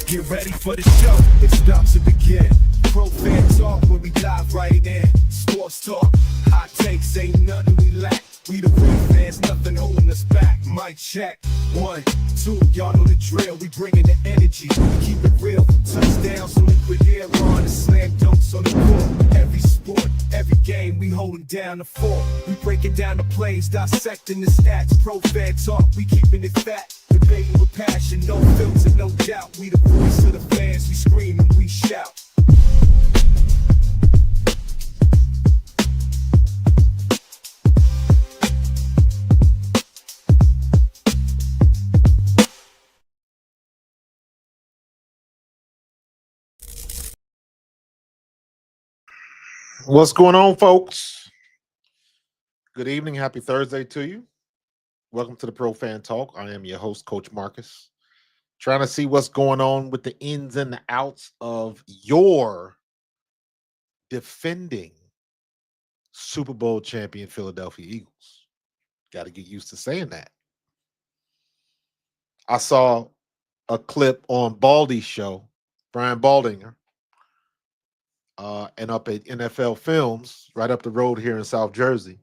Get ready for the show, it's about to begin. Pro fan talk where we dive right in. Sports talk, hot takes, ain't nothing we lack. We the real fans, nothing holding us back. Mic check, 1, 2, y'all know the drill. We bringing the energy, we keep it real. Touchdowns, some liquid air on the slam dunks on the court. Every sport, every game, we holding down the fort. We breaking down the plays, dissecting the stats. Pro fan talk, we keeping it fat. Debating with passion, no filter, no doubt. We the voice of the fans, we scream and we shout. What's going on, folks? Good evening. Happy Thursday to you. Welcome to the Pro Fan Talk. I am your host, Coach Marcus. Trying to see what's going on with the ins and the outs of your defending Super Bowl champion Philadelphia Eagles. Got to get used to saying that. I saw a clip on Baldy's show, Brian Baldinger, and up at NFL Films, right up the road here in South Jersey.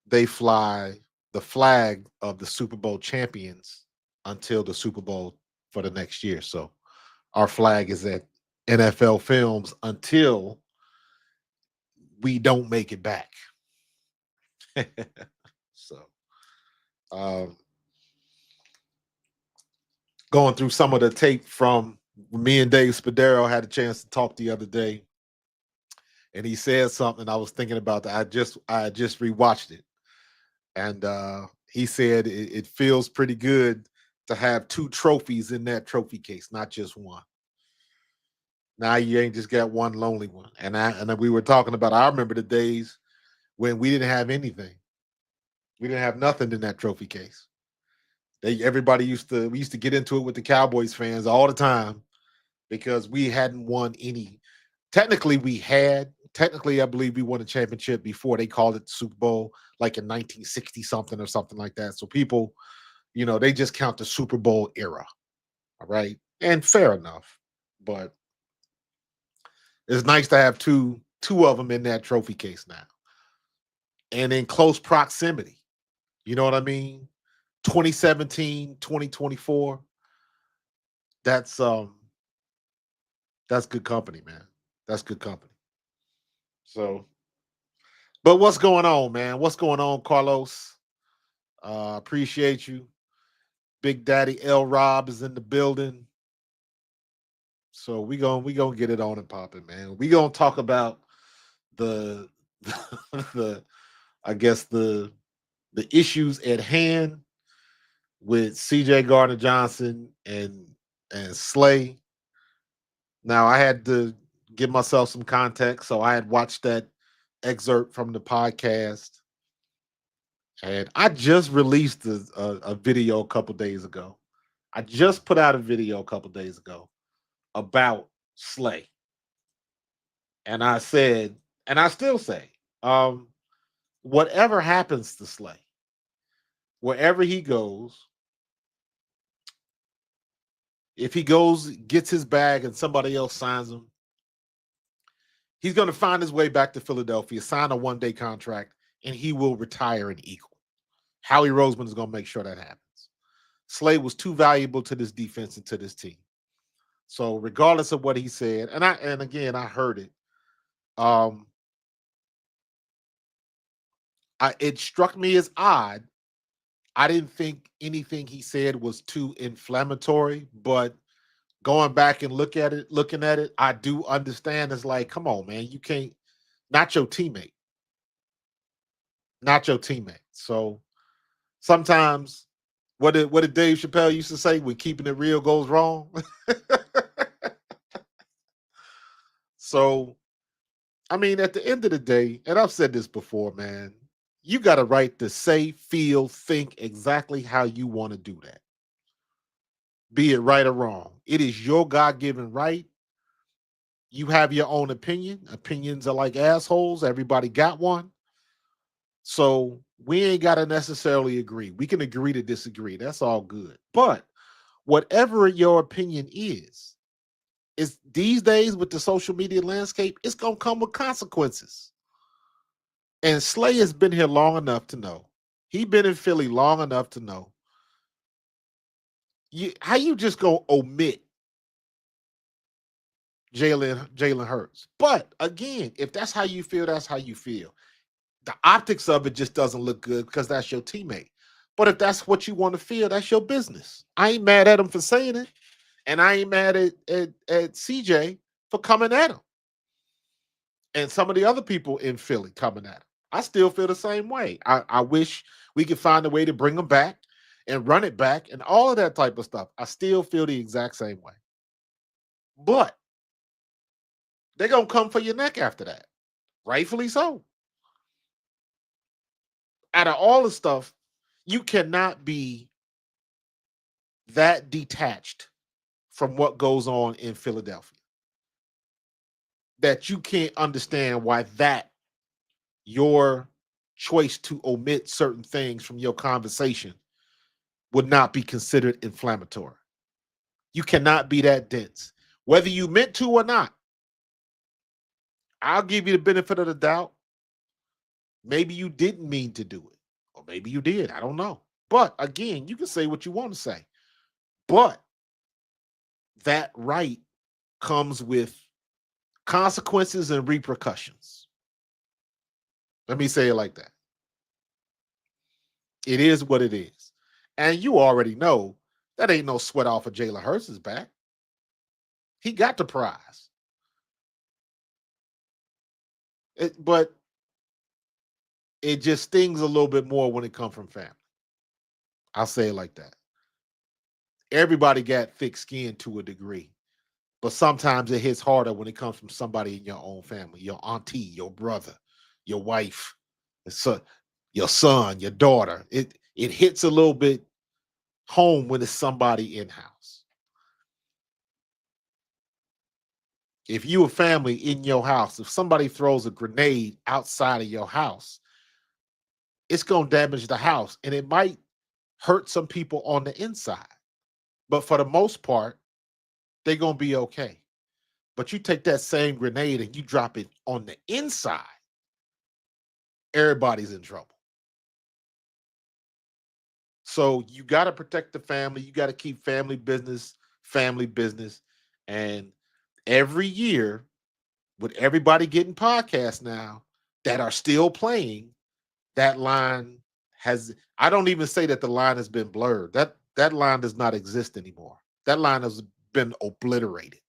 They fly the flag of the Super Bowl champions until the Super Bowl for the next year. So our flag is at NFL Films until we don't make it back. So going through some of the tape from me and Dave Spadaro had a chance to talk the other day, and he said something I was thinking about that I just rewatched it. And he said it feels pretty good to have 2 trophies in that trophy case, not just one. Now you ain't just got one lonely one. And we were talking about, I remember the days when we didn't have anything. We didn't have nothing in that trophy case. We used to get into it with the Cowboys fans all the time because we hadn't won any. Technically, I believe we won a championship before they called it the Super Bowl, like in 1960 something or something like that. So people, they just count the Super Bowl era. All right. And fair enough. But it's nice to have 2 two of them in that trophy case now, and in close proximity. You know what I mean? 2017, 2024. That's good company, man. That's good company. So, but what's going on, man? What's going on, Carlos? Appreciate you. Big Daddy L Rob is in the building. So we gonna get it on and popping, man. We gonna talk about the the I guess the issues at hand with CJ Gardner-Johnson and Slay. Now I had to give myself some context, so I had watched that excerpt from the podcast, and I just released a video a couple days ago. I just put out a video a couple days ago about Slay, and I said, and I still say, whatever happens to Slay, wherever he goes, if he goes, gets his bag, and somebody else signs him, he's going to find his way back to Philadelphia, sign a one-day contract, and he will retire an Eagle. Howie Roseman is going to make sure that happens. Slay was too valuable to this defense and to this team. So regardless of what he said, and again, I heard it. It struck me as odd. I didn't think anything he said was too inflammatory, but going back and looking at it, I do understand. It's like, come on, man, you can't, not your teammate. Not your teammate. So sometimes what did Dave Chappelle used to say, when keeping it real goes wrong? So, I mean, at the end of the day, and I've said this before, man, you got a right to say, feel, think exactly how you want to do that. Be it right or wrong. It is your God-given right. You have your own opinion. Opinions are like assholes. Everybody got one. So we ain't got to necessarily agree. We can agree to disagree. That's all good. But whatever your opinion is these days with the social media landscape, it's going to come with consequences. And Slay has been here long enough to know. He's been in Philly long enough to know. How you just going to omit Jalen Hurts? But again, if that's how you feel, that's how you feel. The optics of it just doesn't look good because that's your teammate. But if that's what you want to feel, that's your business. I ain't mad at him for saying it. And I ain't mad at CJ for coming at him. And some of the other people in Philly coming at him. I still feel the same way. I wish we could find a way to bring them back and run it back and all of that type of stuff. I still feel the exact same way. But they're going to come for your neck after that. Rightfully so. Out of all the stuff, you cannot be that detached from what goes on in Philadelphia that you can't understand why your choice to omit certain things from your conversation would not be considered inflammatory. You cannot be that dense. Whether you meant to or not, I'll give you the benefit of the doubt. Maybe you didn't mean to do it, or maybe you did. I don't know. But again, you can say what you want to say. But that right comes with consequences and repercussions. Let me say it like that. It is what it is. And you already know that ain't no sweat off of Jalen Hurts' back. He got the prize. But it just stings a little bit more when it comes from family. I'll say it like that. Everybody got thick skin to a degree. But sometimes it hits harder when it comes from somebody in your own family, your auntie, your brother, your wife, your son, your daughter. It hits a little bit home when it's somebody in-house. If you a family in your house, if somebody throws a grenade outside of your house, it's going to damage the house, and it might hurt some people on the inside. But for the most part, they're going to be okay. But you take that same grenade and you drop it on the inside, everybody's in trouble. So you got to protect the family. You got to keep family business. And every year, with everybody getting podcasts now that are still playing, that line has, I don't even say that the line has been blurred. That line does not exist anymore. That line has been obliterated.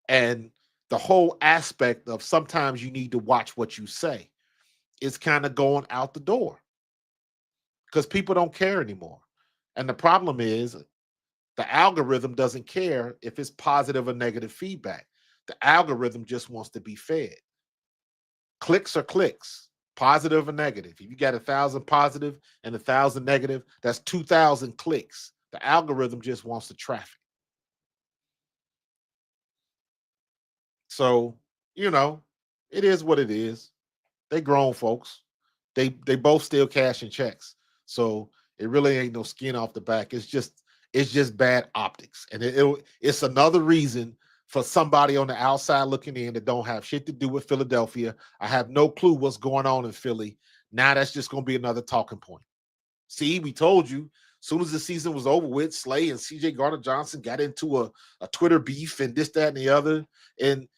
And the whole aspect of sometimes you need to watch what you say is kind of going out the door because people don't care anymore. And the problem is the algorithm doesn't care if it's positive or negative feedback. The algorithm just wants to be fed. Clicks are clicks, positive or negative. If you got 1,000 positive and 1,000 negative, that's 2,000 clicks. The algorithm just wants the traffic. So, it is what it is. They grown folks. They both still cashing checks. So it really ain't no skin off the back. It's just bad optics. And it's another reason for somebody on the outside looking in that don't have shit to do with Philadelphia. I have no clue what's going on in Philly. Now that's just going to be another talking point. See, we told you, as soon as the season was over with, Slay and CJ Gardner-Johnson got into a Twitter beef and this, that, and the other. And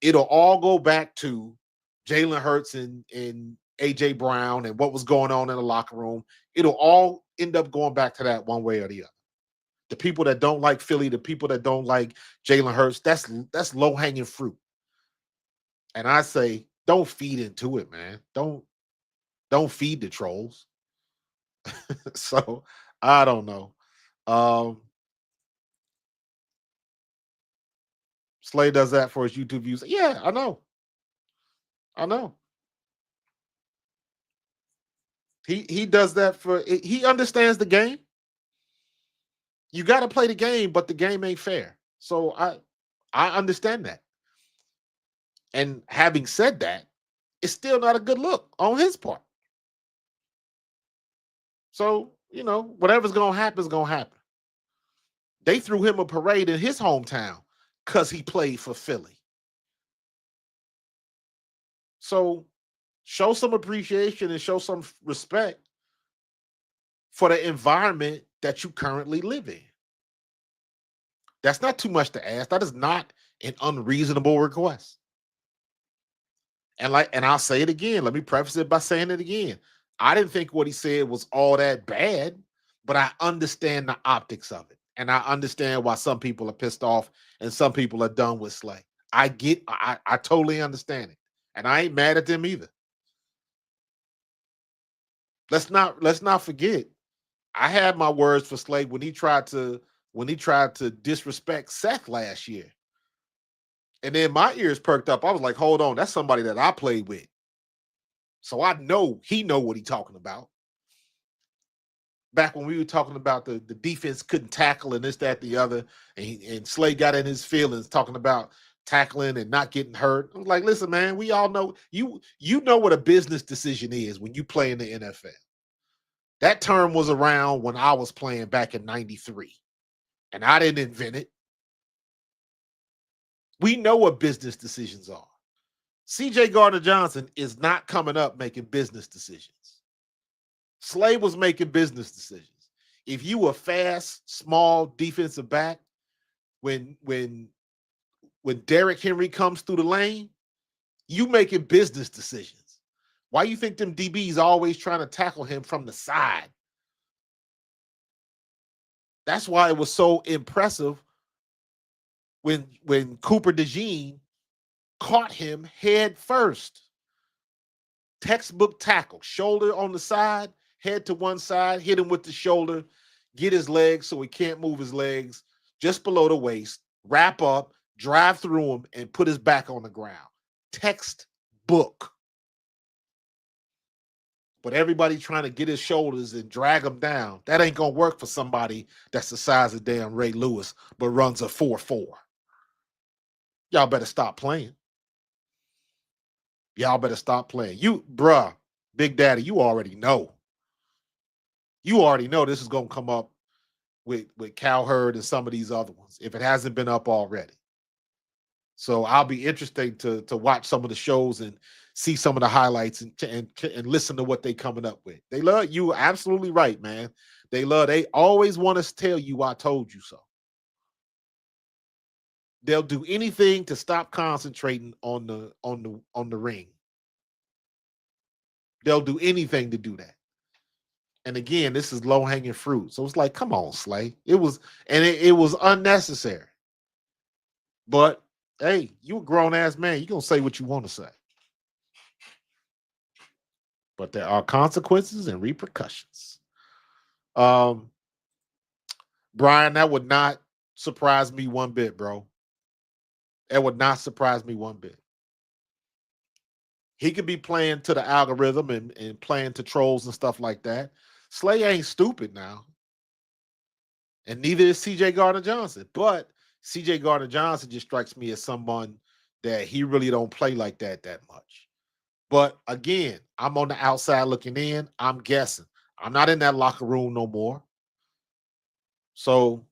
it'll all go back to Jalen Hurts and AJ Brown and what was going on in the locker room. It'll all end up going back to that one way or the other. The people that don't like Philly, the people that don't like Jalen Hurts, that's low-hanging fruit. And I say, don't feed into it, man. Don't feed the trolls. So I don't know. Slay does that for his YouTube views. Yeah, I know. He does that he understands the game. You got to play the game, but the game ain't fair. So I understand that. And having said that, it's still not a good look on his part. So, whatever's going to happen is going to happen. They threw him a parade in his hometown because he played for Philly. So show some appreciation and show some respect for the environment that you currently live in. That's not too much to ask. That is not an unreasonable request. And I'll say it again. Let me preface it by saying it again. I didn't think what he said was all that bad, but I understand the optics of it. And I understand why some people are pissed off and some people are done with Slay. I totally understand it. And I ain't mad at them either. Let's not forget, I had my words for Slay when he tried to disrespect Seth last year. And then my ears perked up. I was like, hold on, that's somebody that I played with. So I know he know what he's talking about. Back when we were talking about the defense couldn't tackle and this, that, the other, and Slay got in his feelings talking about tackling and not getting hurt. I was like, listen, man, we all know you know what a business decision is when you play in the NFL. That term was around when I was playing back in 93. And I didn't invent it. We know what business decisions are. CJ Gardner-Johnson is not coming up making business decisions. Slay was making business decisions. If you a fast, small defensive back, when Derrick Henry comes through the lane, you making business decisions. Why you think them DBs always trying to tackle him from the side? That's why it was so impressive when Cooper DeJean caught him head first. Textbook tackle, shoulder on the side, head to one side, hit him with the shoulder, get his legs so he can't move his legs just below the waist, wrap up, drive through him, and put his back on the ground. Textbook. But everybody trying to get his shoulders and drag him down, that ain't going to work for somebody that's the size of damn Ray Lewis but runs a 4.4. Y'all better stop playing. Y'all better stop playing. Big Daddy, you already know. You already know this is going to come up with Cowherd and some of these other ones, if it hasn't been up already. So I'll be interested to watch some of the shows and see some of the highlights and listen to what they coming up with. They love you. Absolutely right, man. They always want us to tell you I told you so. They'll do anything to stop concentrating on the ring. They'll do anything to do that. And again, this is low hanging fruit. So it's like, come on, Slay. It was unnecessary. But hey, you a grown ass man. You gonna say what you want to say. But there are consequences and repercussions. Brian, that would not surprise me one bit, bro. It would not surprise me one bit. He could be playing to the algorithm and playing to trolls and stuff like that. Slay ain't stupid now. And neither is CJ Gardner-Johnson. But CJ Gardner-Johnson just strikes me as someone that he really don't play like that much. But again, I'm on the outside looking in. I'm guessing. I'm not in that locker room no more. So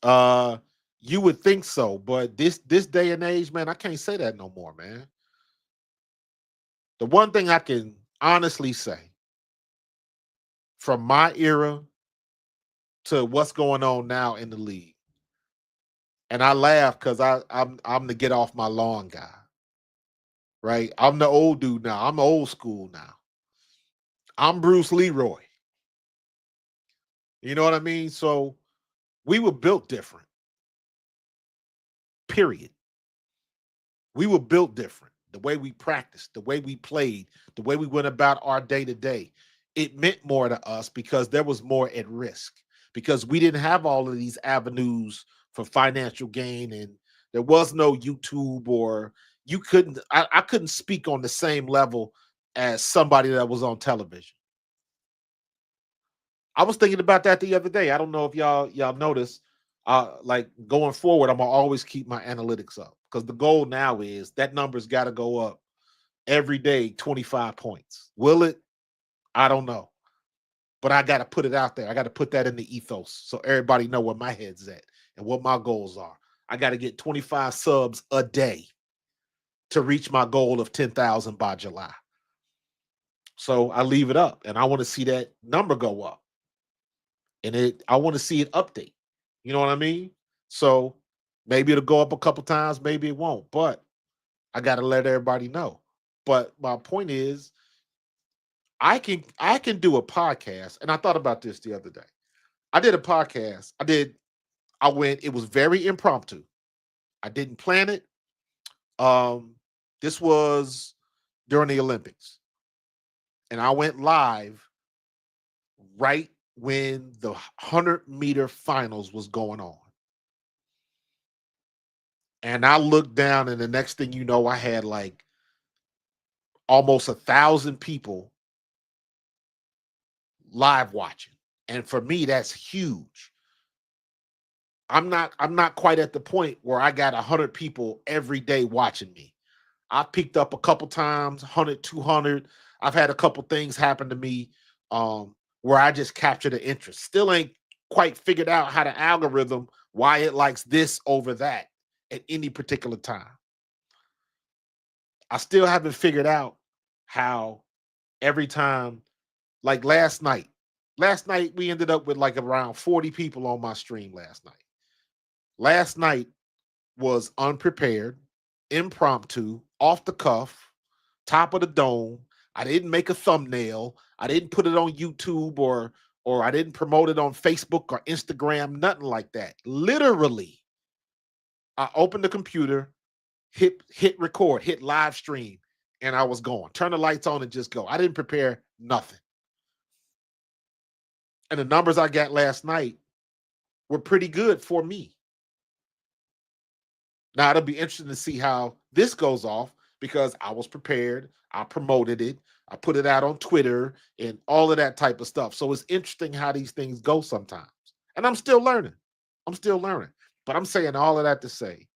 you would think so. But this day and age, man, I can't say that no more, man. The one thing I can honestly say from my era to what's going on now in the league, and I laugh because I'm the get off my lawn guy, right? I'm the old dude now. I'm old school now. I'm Bruce Leroy. You know what I mean? So we were built different. Period. We were built different. The way we practiced, the way we played, the way we went about our day to day, it meant more to us because there was more at risk, because we didn't have all of these avenues for financial gain, and there was no YouTube, or I couldn't speak on the same level as somebody that was on television. I was thinking about that the other day. I don't know if y'all noticed. Like going forward, I'm gonna always keep my analytics up because the goal now is that number's got to go up every day, 25 points. Will it? I don't know, but I got to put it out there. I got to put that in the ethos so everybody know where my head's at and what my goals are. I got to get 25 subs a day to reach my goal of 10,000 by July. So I leave it up, and I want to see that number go up, and I want to see it update. You know what I mean? So maybe it'll go up a couple times, maybe it won't, but I got to let everybody know. But my point is, I can do a podcast, and I thought about this the other day. I did a podcast. It was very impromptu. I didn't plan it. This was during the Olympics. And I went live right when the 100-meter finals was going on. And I looked down, and the next thing you know, I had like almost 1,000 people live watching. And for me, that's huge. I'm not quite at the point where I got 100 people every day watching me. I picked up a couple times, 100, 200. I've had a couple things happen to me where I just captured the interest. Still ain't quite figured out how the algorithm, why it likes this over that at any particular time. I still haven't figured out how every time, like last night we ended up with like around 40 people on my stream last night. Last night was unprepared, impromptu, off the cuff, top of the dome. I didn't make a thumbnail. I didn't put it on YouTube or I didn't promote it on Facebook or Instagram, nothing like that. Literally, I opened the computer, hit record, hit live stream, and I was going. Turn the lights on and just go. I didn't prepare nothing. And the numbers I got last night were pretty good for me. Now, it'll be interesting to see how this goes off because I was prepared. I promoted it. I put it out on Twitter and all of that type of stuff. So it's interesting how these things go sometimes. And I'm still learning. But I'm saying all of that to say,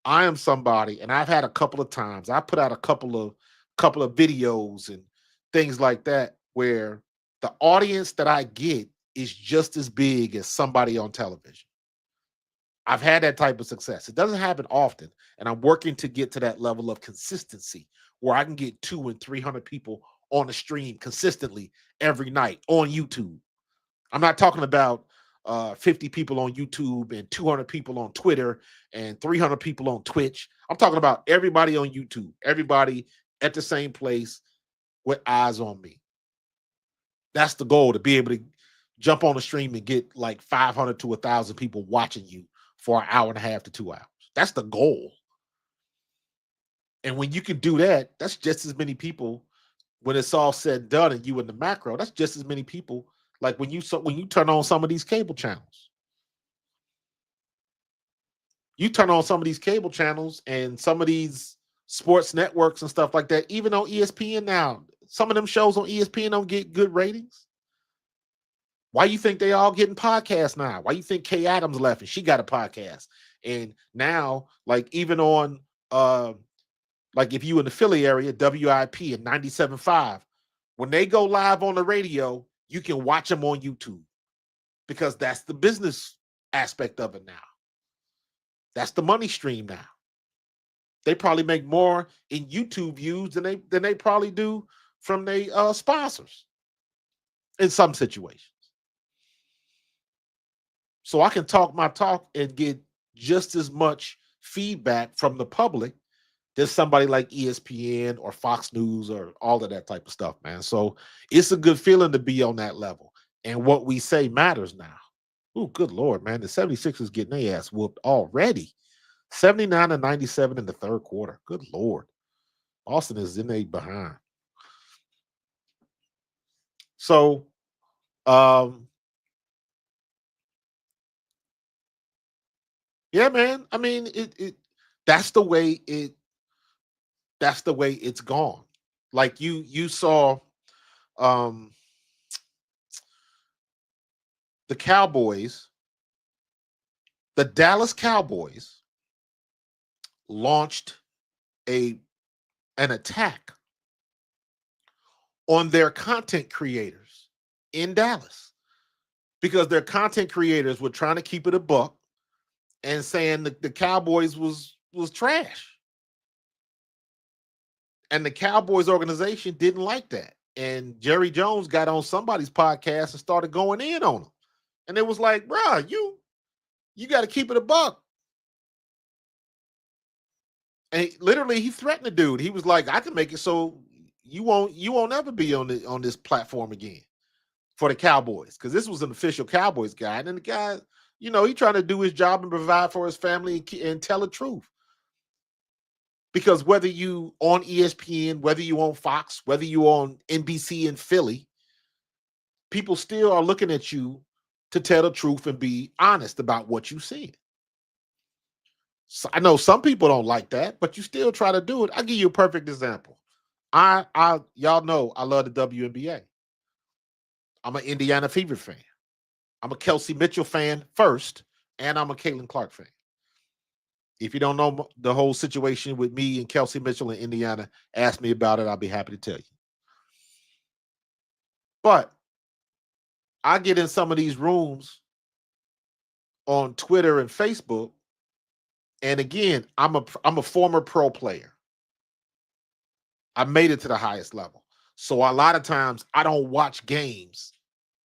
I am somebody, and I've had a couple of times, I put out a couple of videos and things like that where the audience that I get is just as big as somebody on television. I've had that type of success. It doesn't happen often, and I'm working to get to that level of consistency where I can get 200 and 300 people on the stream consistently every night on YouTube. I'm not talking about 50 people on YouTube and 200 people on Twitter and 300 people on Twitch. I'm talking about everybody on YouTube, everybody at the same place with eyes on me. That's the goal, to be able to jump on the stream and get like 500 to 1,000 people watching you for an hour and a half to 2 hours. That's the goal. And when you can do that, that's just as many people when it's all said and done and you in the macro. That's just as many people like when you turn on some of these cable channels. You turn on some of these cable channels and some of these sports networks and stuff like that, even on ESPN now, some of them shows on ESPN don't get good ratings. Why you think they all getting podcasts now? Why you think Kay Adams left and she got a podcast? And now, like even on like if you in the Philly area, WIP and 97.5, when they go live on the radio, you can watch them on YouTube because that's the business aspect of it now. That's the money stream now. They probably make more in YouTube views than they probably do from their sponsors in some situations. So I can talk my talk and get just as much feedback from the public as somebody like ESPN or Fox News or all of that type of stuff, man. So it's a good feeling to be on that level. And what we say matters now. Oh, good Lord, man. The 76ers getting their ass whooped already. 79-97 in the third quarter. Good Lord. Austin is in a behind. So, yeah, man. I mean, that's the way it's gone. Like you saw the Cowboys, the Dallas Cowboys launched an attack on their content creators in Dallas because their content creators were trying to keep it a buck and saying the Cowboys was trash. And the Cowboys organization didn't like that. And Jerry Jones got on somebody's podcast and started going in on them. And it was like, bro, you got to keep it a buck. And literally he threatened the dude. He was like, I can make it so you won't ever be on this platform again for the Cowboys. Because this was an official Cowboys guy. And then the guy, he trying to do his job and provide for his family and tell the truth. Because whether you on ESPN, whether you on Fox, whether you on NBC in Philly, people still are looking at you to tell the truth and be honest about what you see. So I know some people don't like that, but you still try to do it. I'll give you a perfect example. Y'all know I love the WNBA. I'm an Indiana Fever fan. I'm a Kelsey Mitchell fan first, and I'm a Caitlin Clark fan. If you don't know the whole situation with me and Kelsey Mitchell in Indiana, ask me about it. I'll be happy to tell you. But I get in some of these rooms on Twitter and Facebook, and again, I'm a former pro player. I made it to the highest level. So a lot of times I don't watch games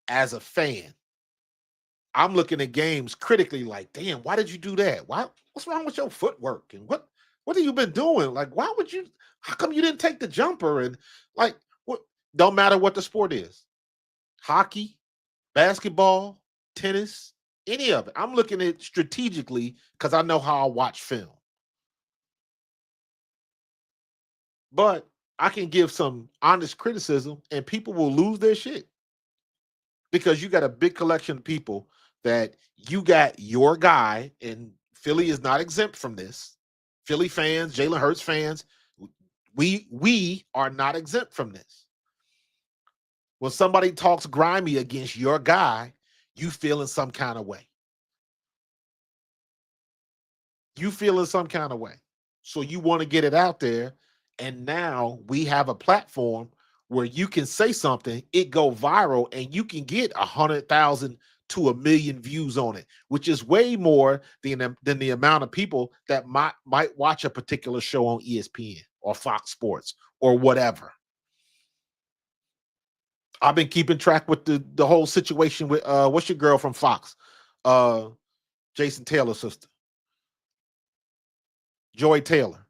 as a fan. I'm looking at games critically like, damn, why did you do that? What's wrong with your footwork? And what have you been doing? Like, how come you didn't take the jumper? And like, what? Don't matter what the sport is. Hockey, basketball, tennis, any of it. I'm looking at it strategically because I know how I watch film. But I can give some honest criticism and people will lose their shit. Because you got a big collection of people that you got your guy, and Philly is not exempt from this. Philly fans, Jalen Hurts fans, we are not exempt from this. When somebody talks grimy against your guy, you feel in some kind of way. You feel in some kind of way. So you want to get it out there. And now we have a platform where you can say something, it go viral, and you can get 100,000 to 1 million views on it, which is way more than the amount of people that might watch a particular show on ESPN or Fox Sports or whatever. I've been keeping track with the whole situation with what's your girl from Fox? Jason Taylor's sister. Joy Taylor.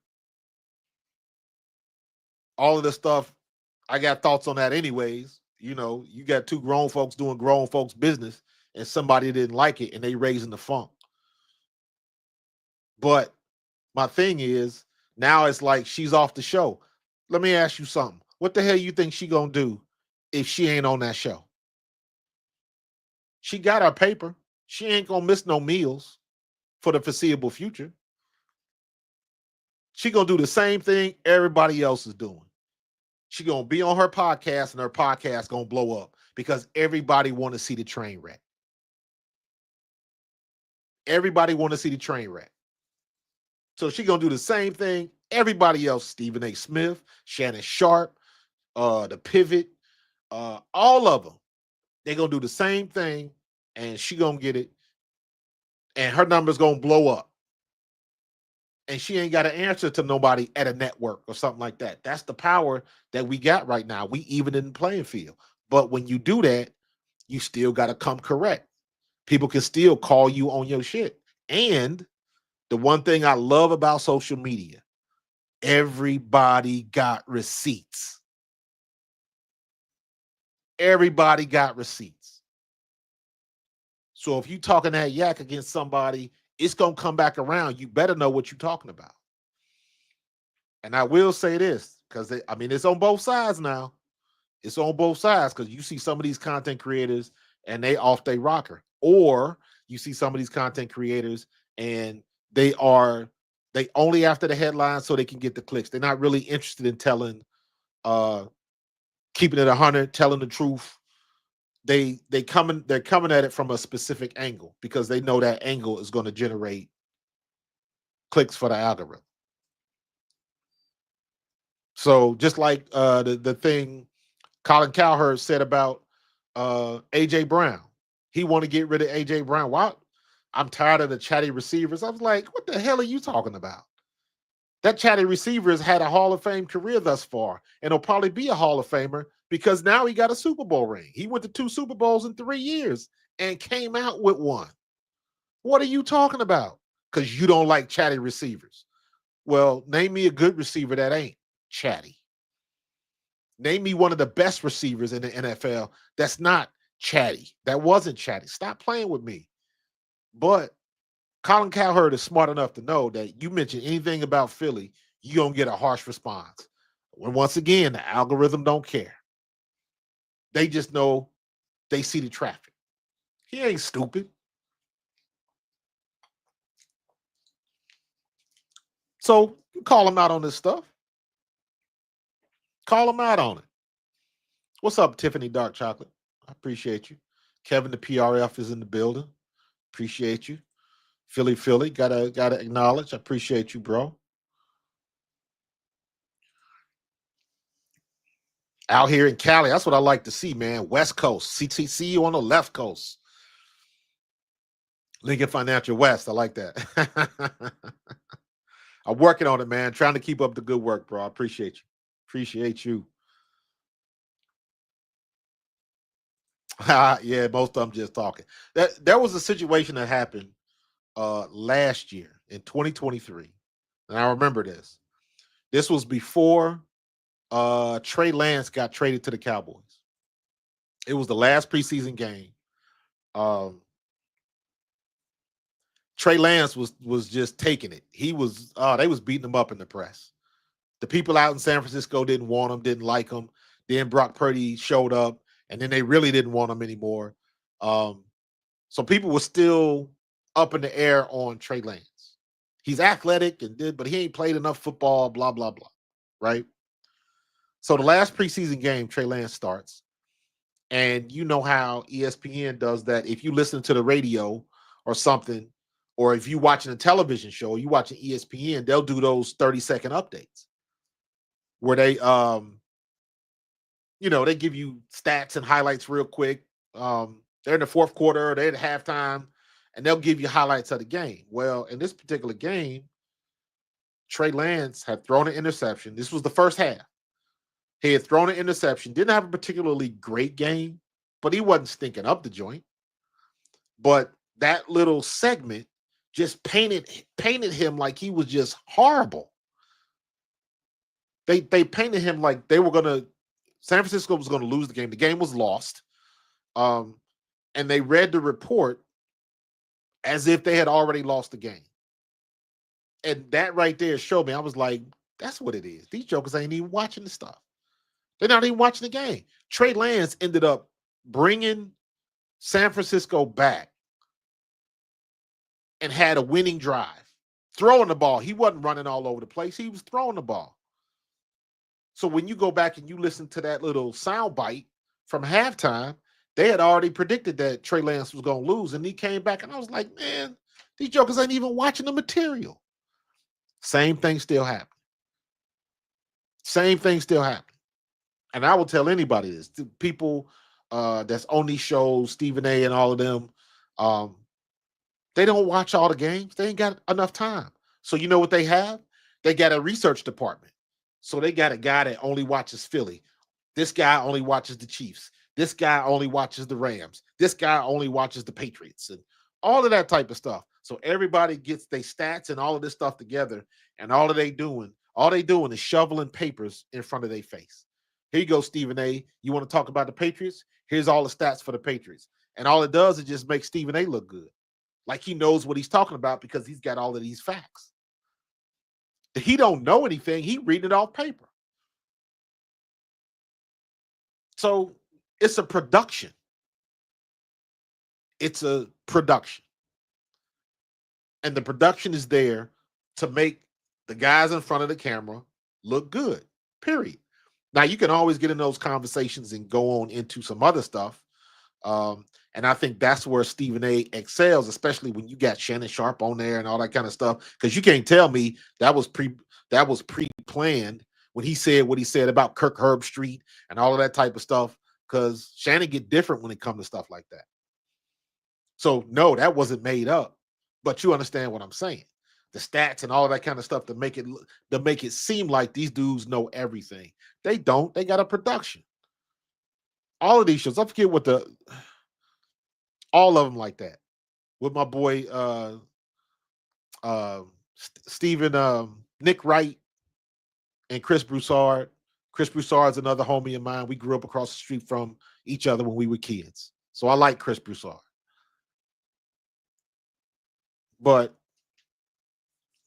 All of this stuff, I got thoughts on that anyways. You know, you got two grown folks doing grown folks business and somebody didn't like it and they raising the funk. But my thing is, now it's like she's off the show. Let me ask you something. What the hell you think she gonna do if she ain't on that show? She got her paper. She ain't gonna miss no meals for the foreseeable future. She gonna do the same thing everybody else is doing. She gonna be on her podcast and her podcast gonna blow up because everybody want to see the train wreck. Everybody want to see the train wreck. So she gonna do the same thing everybody else, Stephen A. Smith, Shannon Sharp, the Pivot, all of them. They gonna do the same thing and she gonna get it and her number's gonna blow up. And she ain't got to answer to nobody at a network or something like that. That's the power that we got right now. We even in the playing field. But when you do that, you still got to come correct. People can still call you on your shit. And the one thing I love about social media, everybody got receipts. Everybody got receipts. So if you talking that yak against somebody, it's going to come back around. You better know what you're talking about. And I will say this, because it's on both sides now. It's on both sides because you see some of these content creators and they off they rocker. Or you see some of these content creators and they only after the headlines so they can get the clicks. They're not really interested in telling, keeping it 100, telling the truth. They're coming at it from a specific angle because they know that angle is going to generate clicks for the algorithm. So just like the thing Colin Cowherd said about AJ Brown, he want to get rid of AJ Brown. Why? I'm tired of the chatty receivers. I was like, what the hell are you talking about? That chatty receiver has had a Hall of Fame career thus far, and he'll probably be a Hall of Famer because now he got a Super Bowl ring. He went to 2 Super Bowls in 3 years and came out with one. What are you talking about? Because you don't like chatty receivers. Well, name me a good receiver that ain't chatty. Name me one of the best receivers in the NFL that's not chatty. That wasn't chatty. Stop playing with me. But Colin Cowherd is smart enough to know that you mention anything about Philly, you're going to get a harsh response. When once again, the algorithm don't care. They just know they see the traffic. He ain't stupid. So you call him out on this stuff. Call him out on it. What's up, Tiffany Dark Chocolate? I appreciate you. Kevin, the PRF is in the building. Appreciate you. Philly, gotta acknowledge. I appreciate you, bro. Out here in Cali, that's what I like to see, man. West Coast. See you on the left coast. Lincoln Financial West. I like that. I'm working on it, man. Trying to keep up the good work, bro. I appreciate you. Appreciate you. Yeah, most of them just talking. There was a situation that happened last year in 2023. And I remember this. This was before Trey Lance got traded to the Cowboys. It was the last preseason game. Trey Lance was just taking it. They was beating him up in the press. The people out in San Francisco didn't want him, didn't like him. Then Brock Purdy showed up, and then they really didn't want him anymore. So people were still up in the air on Trey Lance. He's athletic but he ain't played enough football, blah, blah, blah. Right? So the last preseason game, Trey Lance starts. And you know how ESPN does that. If you listen to the radio or something, or if you're watching a television show, you watching ESPN, they'll do those 30-second updates where they they give you stats and highlights real quick. They're in the fourth quarter, they're at halftime, and they'll give you highlights of the game. Well, in this particular game, Trey Lance had thrown an interception. This was the first half. He had thrown an interception, didn't have a particularly great game, but he wasn't stinking up the joint. But that little segment just painted him like he was just horrible. They painted him like San Francisco was gonna lose the game. The game was lost. And they read the report as if they had already lost the game. And that right there showed me, I was like, that's what it is. These jokers ain't even watching the stuff. They're not even watching the game. Trey Lance ended up bringing San Francisco back and had a winning drive. Throwing the ball. He wasn't running all over the place. He was throwing the ball. So when you go back and you listen to that little sound bite from halftime, they had already predicted that Trey Lance was going to lose. And he came back and I was like, man, these jokers ain't even watching the material. Same thing still happened. Same thing still happened. And I will tell anybody this. The people that's on these shows, Stephen A. and all of them, they don't watch all the games. They ain't got enough time. So you know what they have? They got a research department. So they got a guy that only watches Philly. This guy only watches the Chiefs. This guy only watches the Rams. This guy only watches the Patriots and all of that type of stuff. So everybody gets their stats and all of this stuff together, and all they doing is shoveling papers in front of their face. Here you go, Stephen A. You want to talk about the Patriots? Here's all the stats for the Patriots. And all it does is just make Stephen A. look good. Like he knows what he's talking about because he's got all of these facts. He don't know anything. He reading it off paper. So it's a production. It's a production. And the production is there to make the guys in front of the camera look good, period. Now, you can always get in those conversations and go on into some other stuff. And I think that's where Stephen A. excels, especially when you got Shannon Sharp on there and all that kind of stuff. Because you can't tell me that was pre-planned when he said what he said about Kirk Herbstreit and all of that type of stuff. Because Shannon get different when it comes to stuff like that. So no, that wasn't made up. But you understand what I'm saying. The stats and all that kind of stuff to make it seem like these dudes know everything. They don't. They got a production. All of these shows. I forget what all of them like that. With my boy Stephen Nick Wright and Chris Broussard. Chris Broussard's another homie of mine. We grew up across the street from each other when we were kids. So I like Chris Broussard. But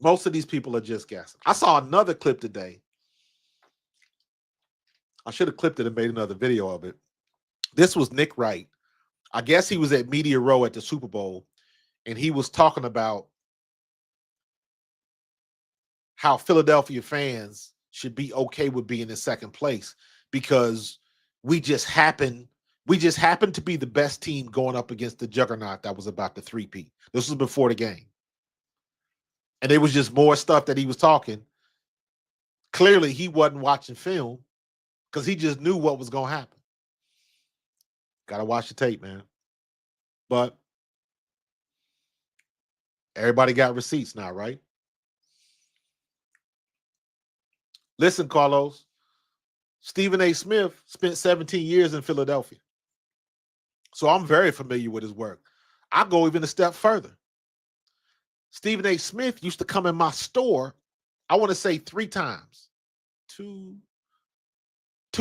most of these people are just guessing. I saw another clip today. I should have clipped it and made another video of it. This was Nick Wright. I guess he was at Media Row at the Super Bowl, and he was talking about how Philadelphia fans should be okay with being in second place because we just happen to be the best team going up against the juggernaut that was about to three-peat. This was before the game. And it was just more stuff that he was talking. Clearly, he wasn't watching film because he just knew what was going to happen. Got to watch the tape, man. But everybody got receipts now, right? Listen, Carlos, Stephen A. Smith spent 17 years in Philadelphia. So I'm very familiar with his work. I'll go even a step further. Stephen A. Smith used to come in my store, I want to say 3 times. Two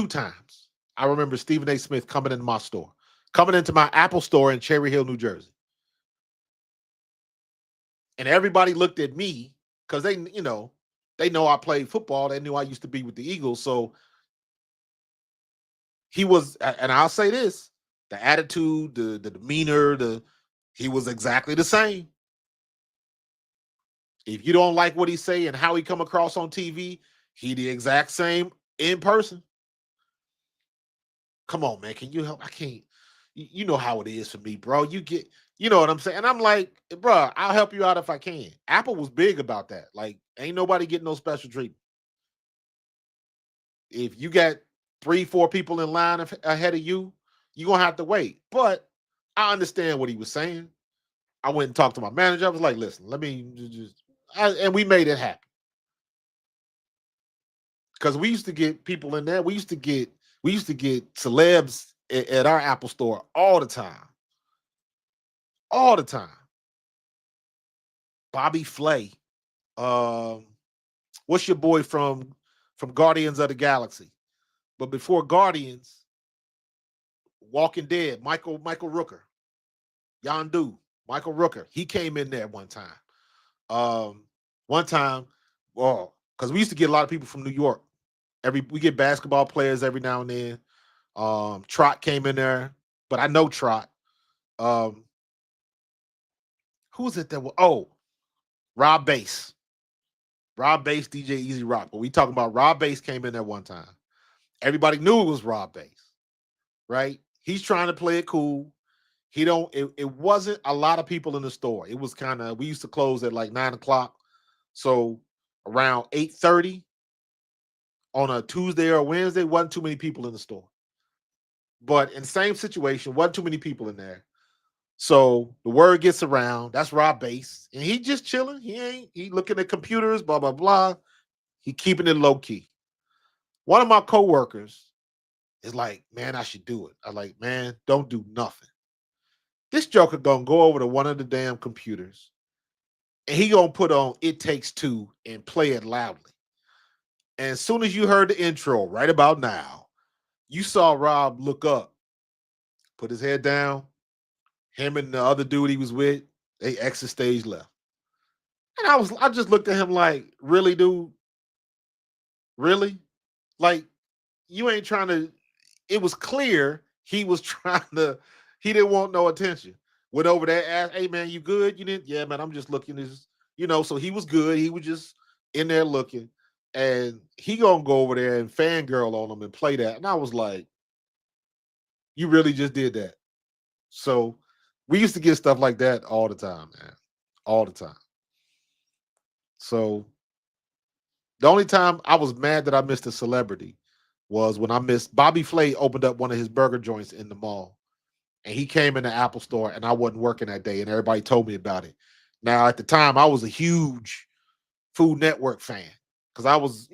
times. I remember Stephen A. Smith coming into my store, coming into my Apple store in Cherry Hill, New Jersey. And everybody looked at me because they know I played football. They knew I used to be with the Eagles. So he was, and I'll say this, the attitude, the demeanor, he was exactly the same. If you don't like what he say and how he come across on TV, he the exact same in person. Come on, man. Can you help? I can't. You know how it is for me, bro. You know what I'm saying? And I'm like, bro, I'll help you out if I can. Apple was big about that. Like, ain't nobody getting no special treatment. If you got 3, 4 people in line ahead of you, you're gonna have to wait. But I understand what he was saying. I went and talked to my manager. I was like, listen, let me just and we made it happen. Because we used to get people in there. We used to get celebs at our Apple store all the time. All the time. Bobby Flay. What's your boy from Guardians of the Galaxy? But before Guardians, Walking Dead, Michael Rooker, Yondu, Michael Rooker. He came in there one time. One time, well, because we used to get a lot of people from New York. We get basketball players every now and then. Trot came in there, but I know Trot. Who was it that was? Oh, Rob Bass. Rob Bass, DJ Easy Rock. But we talking about Rob Bass came in there one time. Everybody knew it was Rob Bass, right? He's trying to play it cool. It wasn't a lot of people in the store. It was kind of, we used to close at like 9:00. So around 8:30 on a Tuesday or Wednesday, wasn't too many people in the store. But in the same situation, wasn't too many people in there. So the word gets around. That's Rob Bass. And he just chilling. He looking at computers, blah, blah, blah. He keeping it low key. One of my coworkers is like, man, I should do it. I'm like, man, don't do nothing. This joker gonna go over to one of the damn computers and he gonna put on It Takes Two and play it loudly. And as soon as you heard the intro right about now, you saw Rob look up, put his head down. Him and the other dude he was with, they exit stage left. And I just looked at him like, really, dude? Really? Like, you ain't trying to. It was clear he was trying to, he didn't want no attention. Went over there, asked, hey man, you good? You didn't? Yeah, man, I'm just looking. So he was good. He was just in there looking. And he gonna go over there and fangirl on him and play that. And I was like, you really just did that. So we used to get stuff like that all the time, man. All the time. So the only time I was mad that I missed a celebrity was when I missed Bobby Flay opened up one of his burger joints in the mall. And he came in the Apple store and I wasn't working that day and everybody told me about it. Now at the time I was a huge Food Network fan because I was,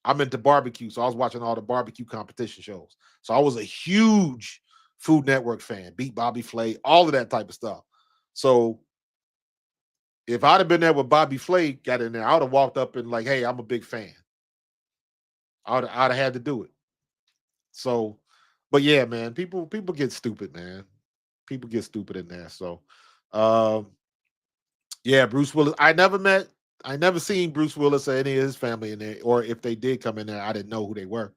I'm into barbecue. So I was watching all the barbecue competition shows. So I was a huge Food Network fan, Beat Bobby Flay, all of that type of stuff. So if I'd have been there with Bobby Flay got in there, I would have walked up and like, hey, I'm a big fan. I'd have had to do it. So, but yeah, man, people get stupid, man. People get stupid in there. So, yeah, Bruce Willis. I never seen Bruce Willis or any of his family in there, or if they did come in there, I didn't know who they were.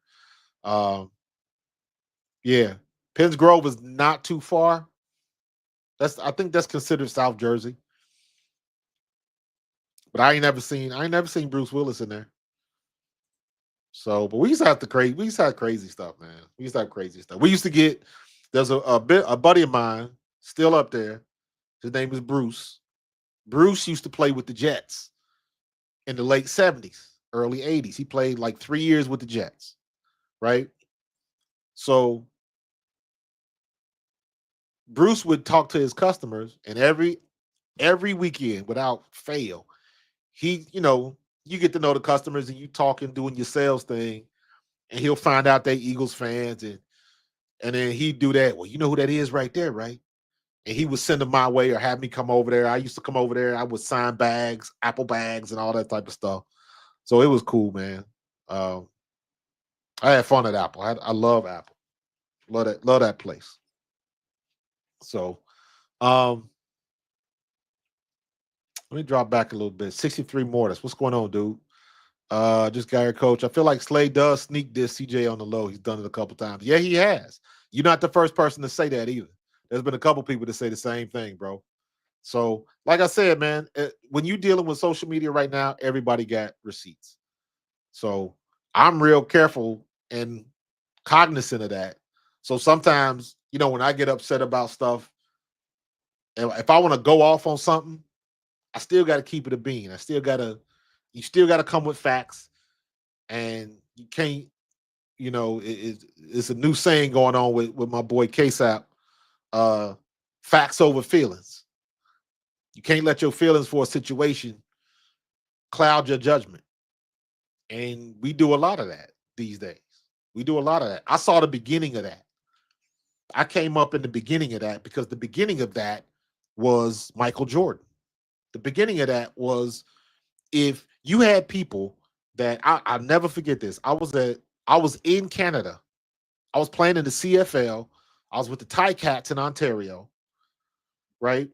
Yeah, Penns Grove is not too far. I think that's considered South Jersey. But I ain't never seen Bruce Willis in there. So, but we used to have crazy stuff, man. We used to have crazy stuff. We used to get there's a buddy of mine still up there. His name is Bruce. Bruce used to play with the Jets in the late 70s, early 80s. He played like 3 years with the Jets, right? So Bruce would talk to his customers, and every weekend without fail, he, you get to know the customers and you talking, doing your sales thing, and he'll find out they Eagles fans, and then he'd do that. Well, you know who that is right there, right? And he would send them my way or have me come over there. I used to come over there. I would sign bags, Apple bags, and all that type of stuff. So it was cool, man. I had fun at Apple. I love Apple. Love that place. So, let me drop back a little bit. 63 Mortis. What's going on, dude? Just got here, coach. I feel like Slade does sneak this CJ on the low. He's done it a couple times. Yeah, he has. You're not the first person to say that either. There's been a couple people to say the same thing, bro. So, like I said, man, when you're dealing with social media right now, everybody got receipts. So I'm real careful and cognizant of that. So sometimes, when I get upset about stuff, if I want to go off on something, I still got to keep it a bean. You still got to come with facts, and you can't it's a new saying going on with my boy KSAP. Facts over feelings. You can't let your feelings for a situation cloud your judgment. And we do a lot of that these days. We do a lot of that. I saw the beginning of that. I came up in the beginning of that because the beginning of that was Michael Jordan. The beginning of that was if you had people that I'll never forget this. I was in Canada. I was playing in the CFL. I was with the Ticats in Ontario, right?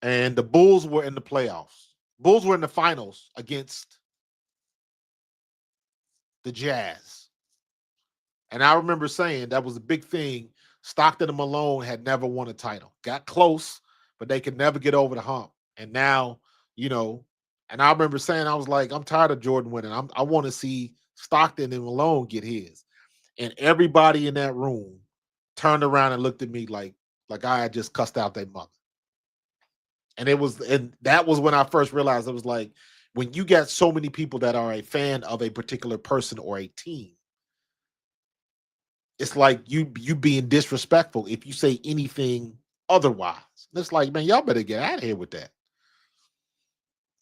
And the Bulls were in the playoffs. Bulls were in the finals against the Jazz. And I remember saying that was a big thing. Stockton and Malone had never won a title. Got close, but they could never get over the hump. And now, and I remember saying, I was like, I'm tired of Jordan winning. I want to see Stockton and Malone get his. And everybody in that room turned around and looked at me like I had just cussed out their mother. And that was when I first realized it was like, when you get so many people that are a fan of a particular person or a team, it's like you being disrespectful if you say anything otherwise. And it's like, man, y'all better get out of here with that.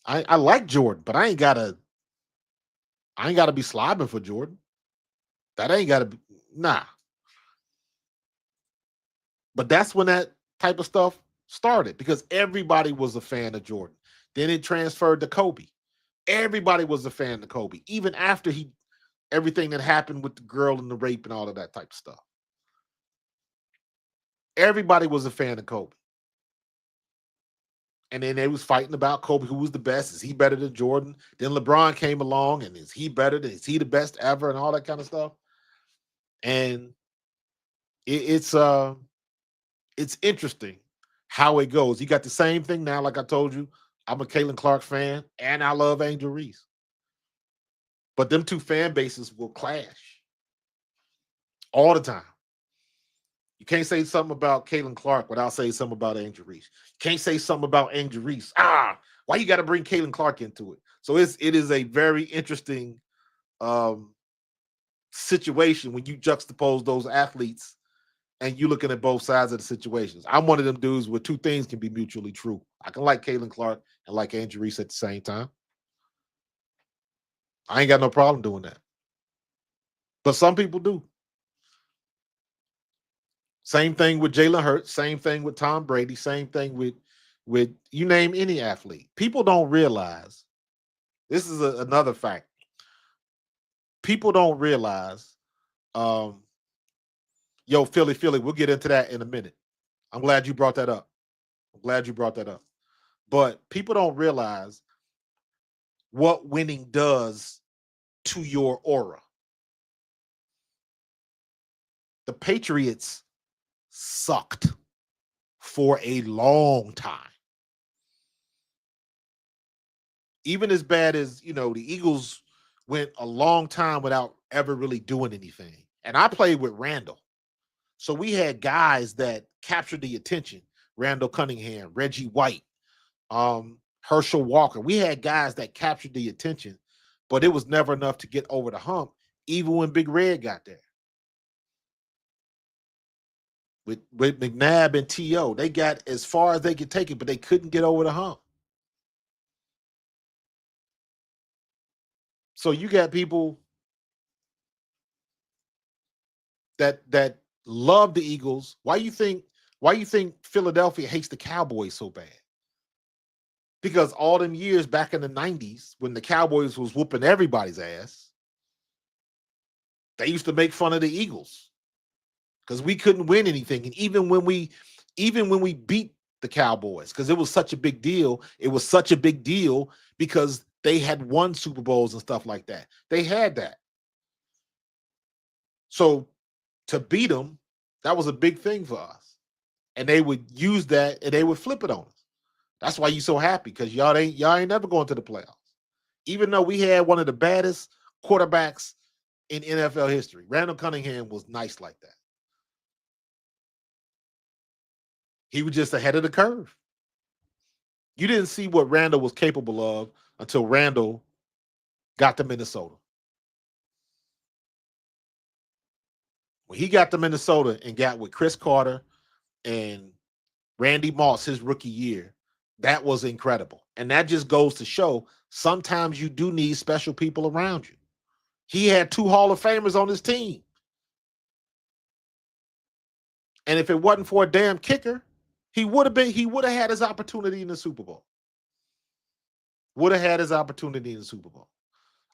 I like Jordan, but I ain't gotta be slobbing for Jordan. That ain't gotta be, nah. But that's when that type of stuff started because everybody was a fan of Jordan. Then it transferred to Kobe. Everybody was a fan of Kobe, even after everything that happened with the girl and the rape and all of that type of stuff. Everybody was a fan of Kobe. And then they was fighting about Kobe, who was the best. Is he better than Jordan? Then LeBron came along, and is he better than? Is he the best ever? And all that kind of stuff. And it's interesting how it goes. You got the same thing now. Like I told you, I'm a Caitlin Clark fan, and I love Angel Reese. But them two fan bases will clash all the time. You can't say something about Caitlin Clark without saying something about Angel Reese. You can't say something about Angel Reese. Why you got to bring Caitlin Clark into it? So it is a very interesting situation when you juxtapose those athletes and you looking at both sides of the situations. I'm one of them dudes where two things can be mutually true. I can like Caitlin Clark and like Angel Reese at the same time. I ain't got no problem doing that. But some people do. Same thing with Jalen Hurts. Same thing with Tom Brady. Same thing with you name any athlete. People don't realize, this is another fact. People don't realize, Philly, we'll get into that in a minute. I'm glad you brought that up. But people don't realize what winning does to your aura. The Patriots sucked for a long time. Even as bad as, the Eagles went a long time without ever really doing anything. And I played with Randall. So we had guys that captured the attention. Randall Cunningham, Reggie White, Herschel Walker. We had guys that captured the attention, but it was never enough to get over the hump, even when Big Red got there. With McNabb and T.O., they got as far as they could take it, but they couldn't get over the hump. So you got people that love the Eagles. Why you think Philadelphia hates the Cowboys so bad? Because all them years back in the 90s, when the Cowboys was whooping everybody's ass, they used to make fun of the Eagles because we couldn't win anything. And even when we beat the Cowboys, because it was such a big deal, because they had won Super Bowls and stuff like that. They had that. So to beat them, that was a big thing for us. And they would use that and they would flip it on us. That's why you're so happy, because y'all ain't never going to the playoffs. Even though we had one of the baddest quarterbacks in NFL history. Randall Cunningham was nice like that. He was just ahead of the curve. You didn't see what Randall was capable of until Randall got to Minnesota. When he got to Minnesota and got with Chris Carter and Randy Moss his rookie year, that was incredible. And that just goes to show sometimes you do need special people around you. He had 2 Hall of Famers on his team. And if it wasn't for a damn kicker, he would have had his opportunity in the Super Bowl. Would have had his opportunity in the Super Bowl.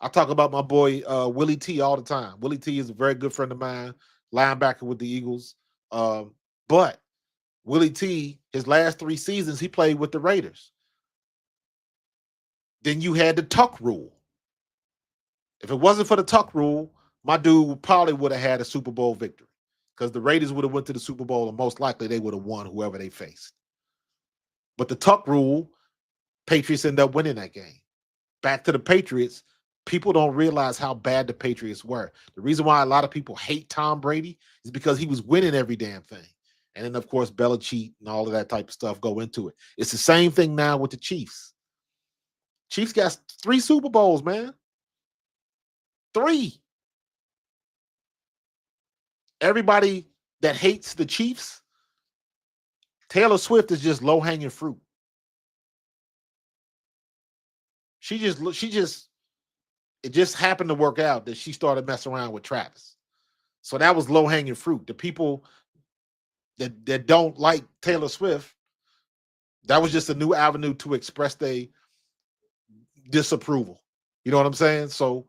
I talk about my boy Willie T all the time. Willie T is a very good friend of mine, linebacker with the Eagles. But Willie T, his last 3 seasons, he played with the Raiders. Then you had the tuck rule. If it wasn't for the tuck rule, my dude probably would have had a Super Bowl victory because the Raiders would have went to the Super Bowl and most likely they would have won whoever they faced. But the tuck rule, Patriots end up winning that game. Back to the Patriots, people don't realize how bad the Patriots were. The reason why a lot of people hate Tom Brady is because he was winning every damn thing. And then, of course, Belichick and all of that type of stuff go into it. It's the same thing now with the Chiefs. Chiefs got 3 Super Bowls, man. 3. Everybody that hates the Chiefs, Taylor Swift is just low-hanging fruit. It just happened to work out that she started messing around with Travis. So that was low-hanging fruit. The people that don't like Taylor Swift, that was just a new avenue to express their disapproval. You know what I'm saying? So,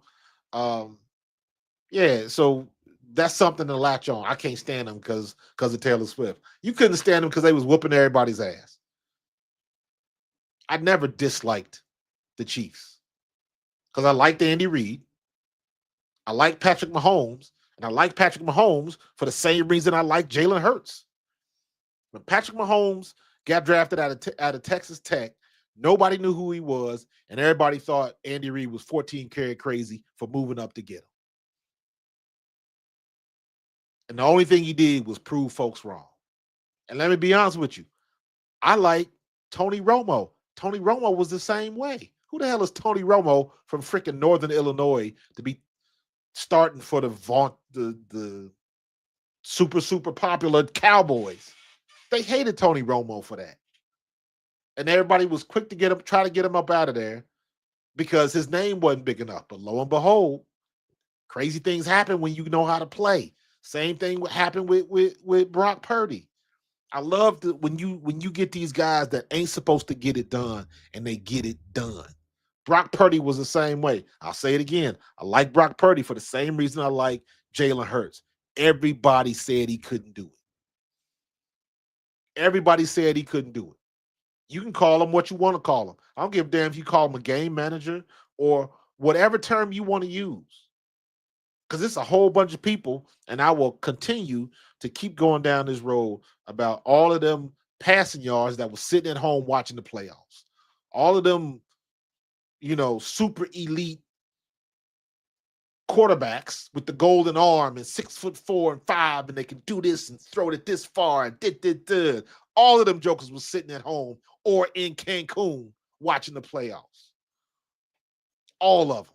yeah, so that's something to latch on. I can't stand them because of Taylor Swift. You couldn't stand them because they was whooping everybody's ass. I never disliked the Chiefs because I liked Andy Reid. I like Patrick Mahomes, and I like Patrick Mahomes for the same reason I like Jalen Hurts. When Patrick Mahomes got drafted out of Texas Tech, nobody knew who he was, and everybody thought Andy Reid was 14 karat crazy for moving up to get him. And the only thing he did was prove folks wrong. And let me be honest with you, I like Tony Romo. Tony Romo was the same way. Who the hell is Tony Romo from freaking Northern Illinois to be starting for the super popular Cowboys? They hated Tony Romo for that. And everybody was quick to try to get him up out of there because his name wasn't big enough. But lo and behold, crazy things happen when you know how to play. Same thing would happen with Brock Purdy. I love when you get these guys that ain't supposed to get it done and they get it done. Brock Purdy was the same way. I'll say it again. I like Brock Purdy for the same reason I like Jalen Hurts. Everybody said he couldn't do it. Everybody said he couldn't do it. You can call him what you want to call him. I don't give a damn if you call him a game manager or whatever term you want to use. Because it's a whole bunch of people, and I will continue to keep going down this road about all of them passing yards that was sitting at home watching the playoffs. All of them, super elite quarterbacks with the golden arm and 6'4" and 5", and they can do this and throw it this far and did. All of them jokers was sitting at home or in Cancun watching the playoffs. All of them.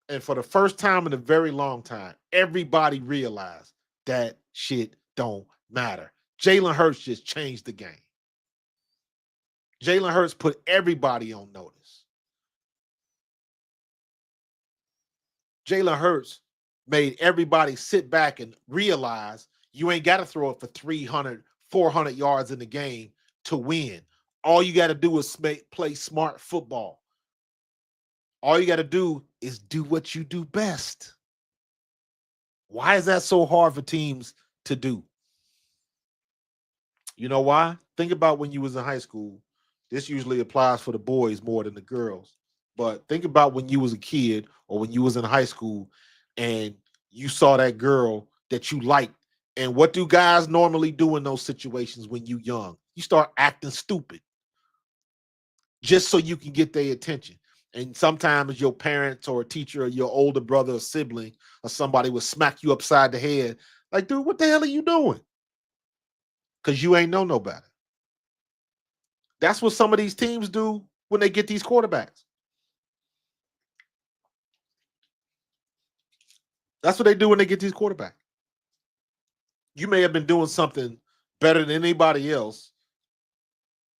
And for the first time in a very long time, everybody realized that shit don't matter. Jalen Hurts just changed the game. Jalen Hurts put everybody on notice. Jalen Hurts made everybody sit back and realize you ain't got to throw it for 300, 400 yards in the game to win. All you got to do is play smart football. All you got to do is do what you do best. Why is that so hard for teams to do? You know why? Think about when you was in high school. This usually applies for the boys more than the girls. But think about when you was a kid or when you was in high school and you saw that girl that you liked. And what do guys normally do in those situations when you young? You start acting stupid just so you can get their attention. And sometimes your parents or a teacher or your older brother or sibling or somebody will smack you upside the head. Like, dude, what the hell are you doing? Because you ain't know no better. That's what some of these teams do when they get these quarterbacks. That's what they do when they get these quarterbacks. You may have been doing something better than anybody else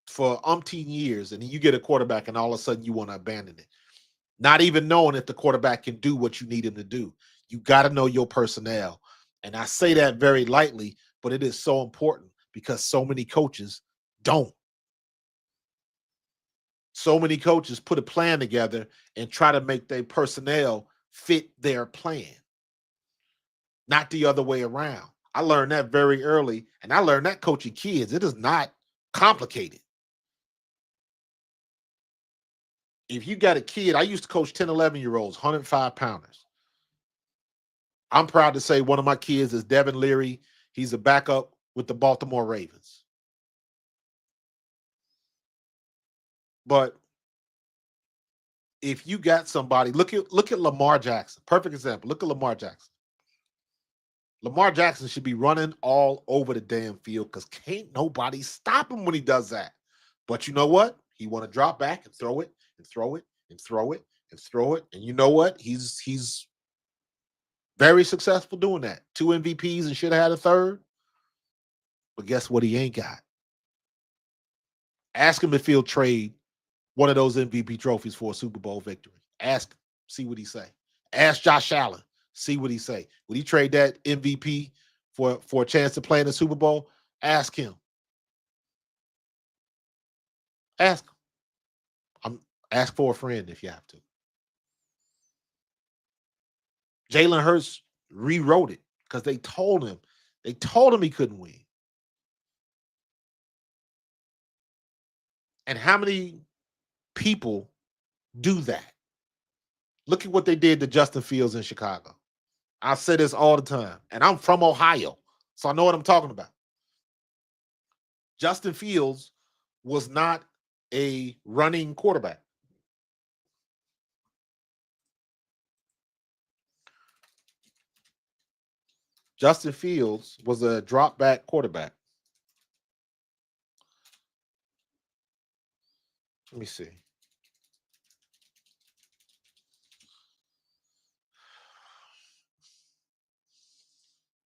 for umpteen years, and then you get a quarterback, and all of a sudden you want to abandon it. Not even knowing if the quarterback can do what you need him to do. You got to know your personnel. And I say that very lightly, but it is so important because so many coaches don't. So many coaches put a plan together and try to make their personnel fit their plan, not the other way around. I learned that very early, and I learned that coaching kids. It is not complicated. If you got a kid, I used to coach 10, 11-year-olds, 105 pounders. I'm proud to say one of my kids is Devin Leary. He's a backup with the Baltimore Ravens. But if you got somebody, look at Lamar Jackson. Perfect example. Look at Lamar Jackson. Lamar Jackson should be running all over the damn field because can't nobody stop him when he does that. But you know what? He want to drop back and throw it and throw it and throw it and throw it. And you know what? He's very successful doing that. 2 MVPs and should have had a third. But guess what he ain't got? Ask him if he'll trade one of those MVP trophies for a Super Bowl victory. Ask him, see what he say. Ask Josh Allen, see what he say. Would he trade that MVP for a chance to play in the Super Bowl? Ask him. Ask him. Ask for a friend if you have to. Jalen Hurts rewrote it because they told him he couldn't win. And how many people do that? Look at what they did to Justin Fields in Chicago. I say this all the time, and I'm from Ohio, so I know what I'm talking about. Justin Fields was not a running quarterback. Justin Fields was a drop back quarterback. Let me see.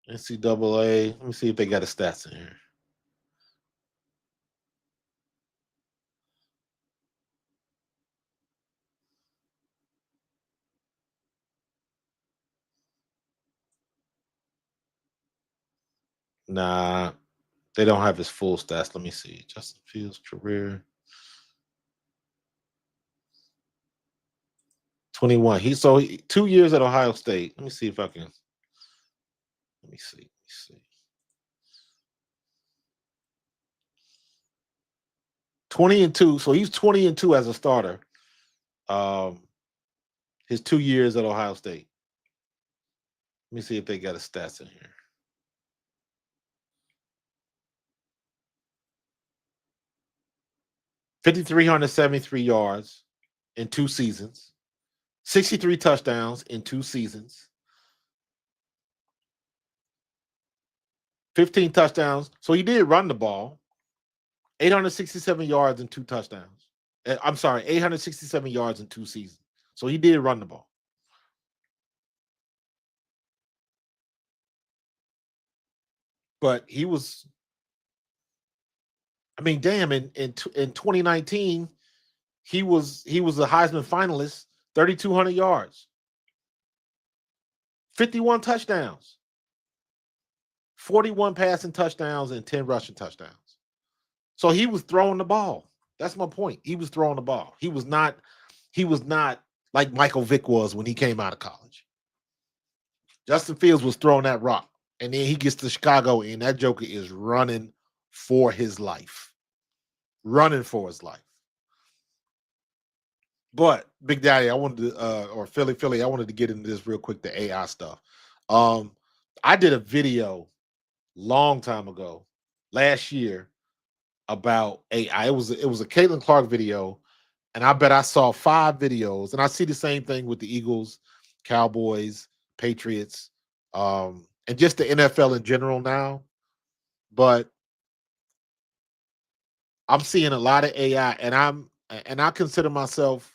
NCAA. Let me see if they got the stats in here. Nah, they don't have his full stats. Let me see. Justin Fields' career. 21. 2 years at Ohio State. Let me see if I can. Let me see. 20-2. So he's 20-2 as a starter. His 2 years at Ohio State. Let me see if they got his stats in here. 5,373 yards in 2 seasons. 63 touchdowns in 2 seasons. 15 touchdowns. So he did run the ball. 867 yards and 2 touchdowns. I'm sorry, 867 yards in 2 seasons. So he did run the ball. But he was, I mean, damn, in 2019, he was a Heisman finalist, 3,200 yards, 51 touchdowns, 41 passing touchdowns, and 10 rushing touchdowns. So he was throwing the ball. That's my point. He was throwing the ball. He was not like Michael Vick was when he came out of college. Justin Fields was throwing that rock. And then he gets to Chicago, and that joker is running for his life. Running for his life. But, Big Daddy, I wanted to, or Philly, I wanted to get into this real quick, the AI stuff. I did a video long time ago, last year, about AI. It was a Caitlin Clark video, and I bet I saw 5 videos, and I see the same thing with the Eagles, Cowboys, Patriots, and just the NFL in general now. But I'm seeing a lot of AI, and I consider myself,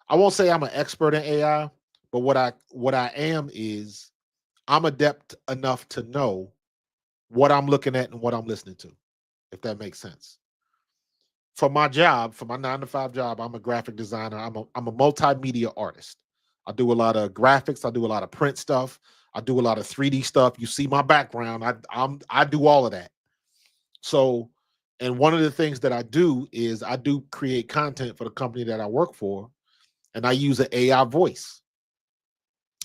I won't say I'm an expert in AI, but what I am is I'm adept enough to know what I'm looking at and what I'm listening to, if that makes sense. For my job, for my 9 to 5 job, I'm a graphic designer. I'm a multimedia artist. I do a lot of graphics. I do a lot of print stuff. I do a lot of 3D stuff. You see my background. I do all of that. So, and one of the things that I do is I do create content for the company that I work for, and I use an AI voice.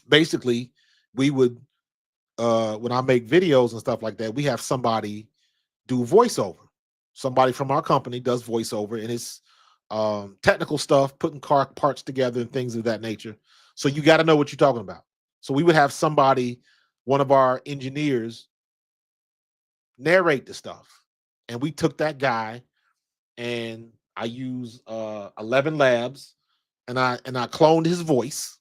Basically, we would when I make videos and stuff like that, we have somebody do voiceover. Somebody from our company does voiceover, and it's technical stuff, putting car parts together and things of that nature. So you got to know what you're talking about. So we would have somebody, one of our engineers, narrate the stuff, and we took that guy, and I use 11 labs, and I cloned his voice.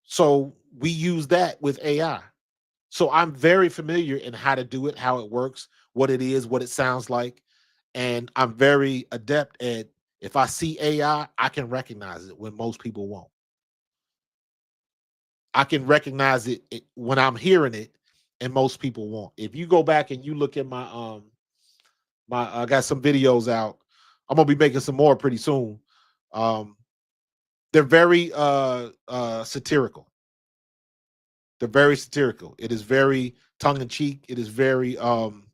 So we use that with AI. So I'm very familiar in how to do it, how it works, what it is, what it sounds like. And I'm very adept at, if I see AI, I can recognize it when most people won't. I can recognize it when I'm hearing it and most people won't. If you go back and you look at my I got some videos out. I'm gonna be making some more pretty soon. Um they're very satirical. They're very satirical. It is very tongue in cheek. It is very um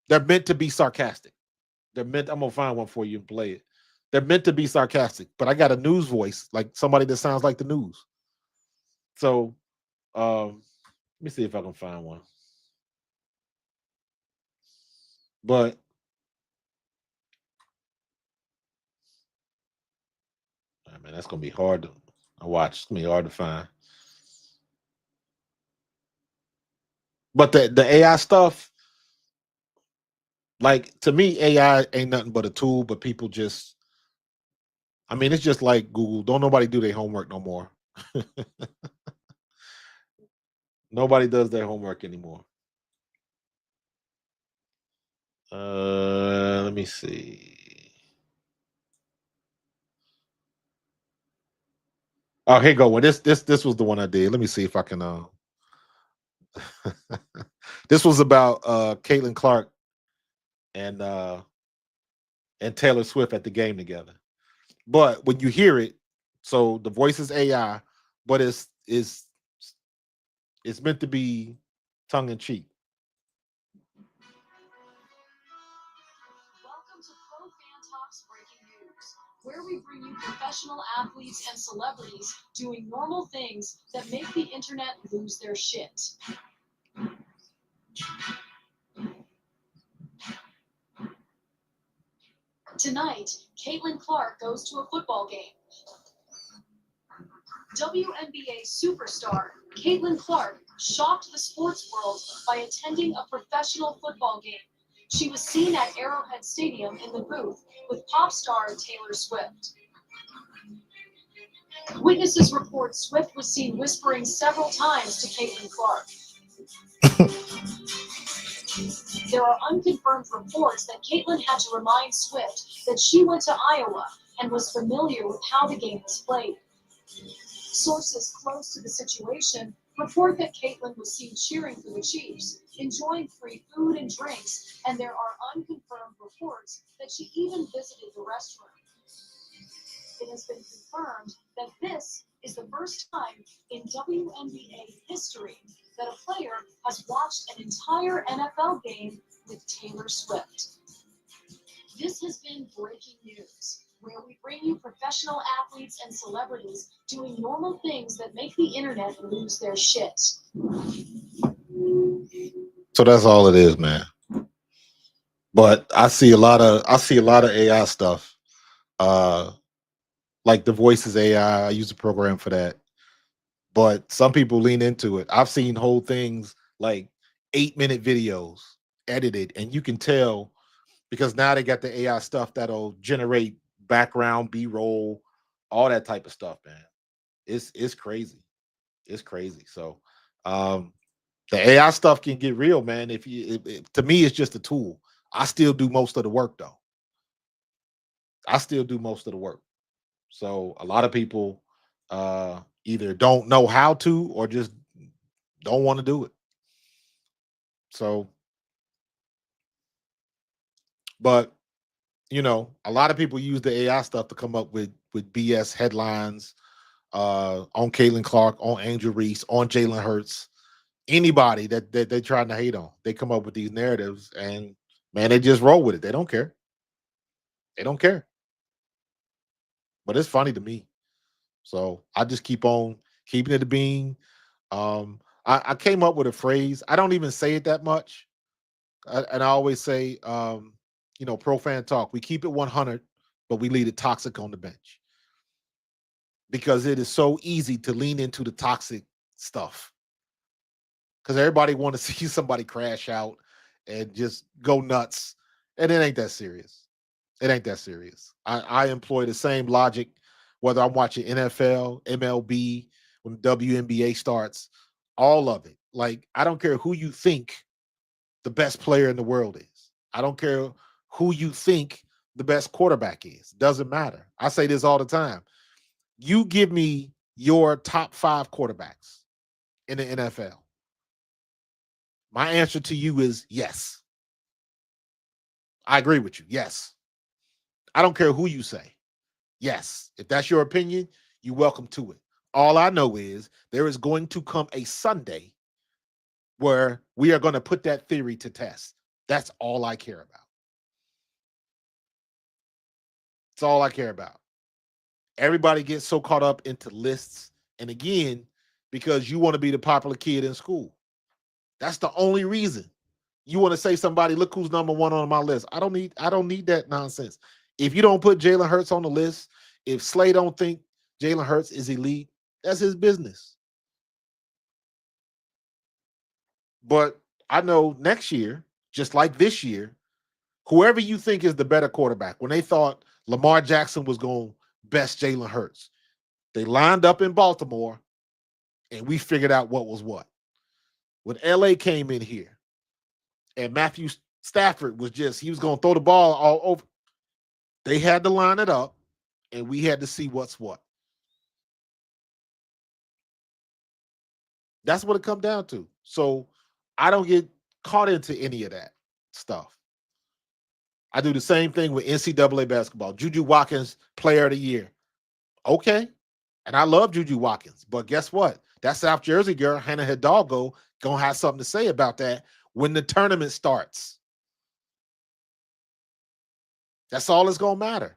they're meant to be sarcastic. They're meant. I'm gonna find one for you and play it. They're meant to be sarcastic, but I got a news voice, like somebody that sounds like the news. So let me see if I can find one. But oh, man, that's gonna be hard to watch. It's gonna be hard to find. But the AI stuff, like to me, AI ain't nothing but a tool. But people just, I mean, it's just like Google. Don't nobody do their homework no more. Nobody does their homework anymore. Let me see. Oh, here you go. Well, this was the one I did. Let me see if I can. This was about Caitlin Clark and Taylor Swift at the game together. But when you hear it, so the voice is AI, but it's meant to be tongue in cheek. Welcome to Pro Fan Talks Breaking News, where we bring you professional athletes and celebrities doing normal things that make the internet lose their shit. Tonight, Caitlin Clark goes to a football game. WNBA superstar Caitlin Clark shocked the sports world by attending a professional football game. She was seen at Arrowhead Stadium in the booth with pop star Taylor Swift. Witnesses report Swift was seen whispering several times to Caitlin Clark. There are unconfirmed reports that Caitlin had to remind Swift that she went to Iowa and was familiar with how the game was played. Sources close to the situation report that Caitlin was seen cheering for the Chiefs, enjoying free food and drinks, and there are unconfirmed reports that she even visited the restroom. It has been confirmed that this is the first time in WNBA history that a player has watched an entire NFL game with Taylor Swift. This has been breaking news, where we bring you professional athletes and celebrities doing normal things that make the internet lose their shit. So that's all it is, man. But I see a lot of AI stuff. Like the voice is AI. I use a program for that. But some people lean into it. I've seen whole things like 8-minute videos edited, and you can tell because now they got the AI stuff that'll generate background, B-roll, all that type of stuff, man. It's crazy. It's crazy. So the AI stuff can get real, man. If you to me, it's just a tool. I still do most of the work though. I still do most of the work. So a lot of people either don't know how to or just don't want to do it. So, but a lot of people use the AI stuff to come up with BS headlines on Caitlin Clark, on Angel Reese, on Jalen Hurts, anybody that they're trying to hate on. They come up with these narratives, and man, they just roll with it. They don't care. They don't care. But it's funny to me. So I just keep on keeping it a bean. I came up with a phrase. I don't even say it that much. And I always say, pro fan talk. We keep it 100, but we leave it toxic on the bench because it is so easy to lean into the toxic stuff. Because everybody want to see somebody crash out and just go nuts, and it ain't that serious. It ain't that serious. I employ the same logic whether I'm watching NFL, MLB, when WNBA starts, all of it. Like, I don't care who you think the best player in the world is. I don't care who you think the best quarterback is. Doesn't matter. I say this all the time. You give me your top 5 quarterbacks in the NFL. My answer to you is yes. I agree with you. Yes. I don't care who you say. Yes. If that's your opinion, you're welcome to it. All I know is there is going to come a Sunday where we are going to put that theory to test. That's all I care about. It's all I care about. Everybody gets so caught up into lists. And again, because you want to be the popular kid in school. That's the only reason. You want to say somebody, look who's number 1 on my list. I don't need that nonsense. If you don't put Jalen Hurts on the list, if Slay don't think Jalen Hurts is elite, that's his business. But I know next year, just like this year, whoever you think is the better quarterback, when they thought Lamar Jackson was going to best Jalen Hurts, they lined up in Baltimore, and we figured out what was what. When LA came in here, and Matthew Stafford he was going to throw the ball all over. They had to line it up, and we had to see what's what. That's what it comes down to. So I don't get caught into any of that stuff. I do the same thing with NCAA basketball. Juju Watkins, player of the year. Okay. And I love Juju Watkins. But guess what? That South Jersey girl, Hannah Hidalgo, going to have something to say about that when the tournament starts. That's all that's going to matter.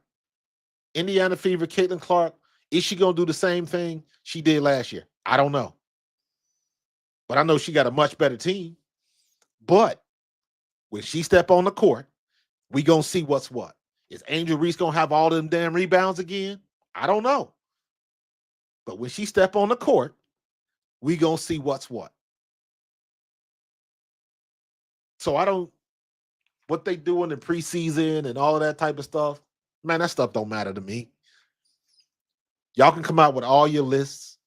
Indiana Fever, Caitlin Clark, is she going to do the same thing she did last year? I don't know. But I know she got a much better team. But when she step on the court, we going to see what's what. Is Angel Reese going to have all them damn rebounds again? I don't know. But when she step on the court, we going to see what's what. So what they do in the preseason and all of that type of stuff, man, that stuff don't matter to me. Y'all can come out with all your lists,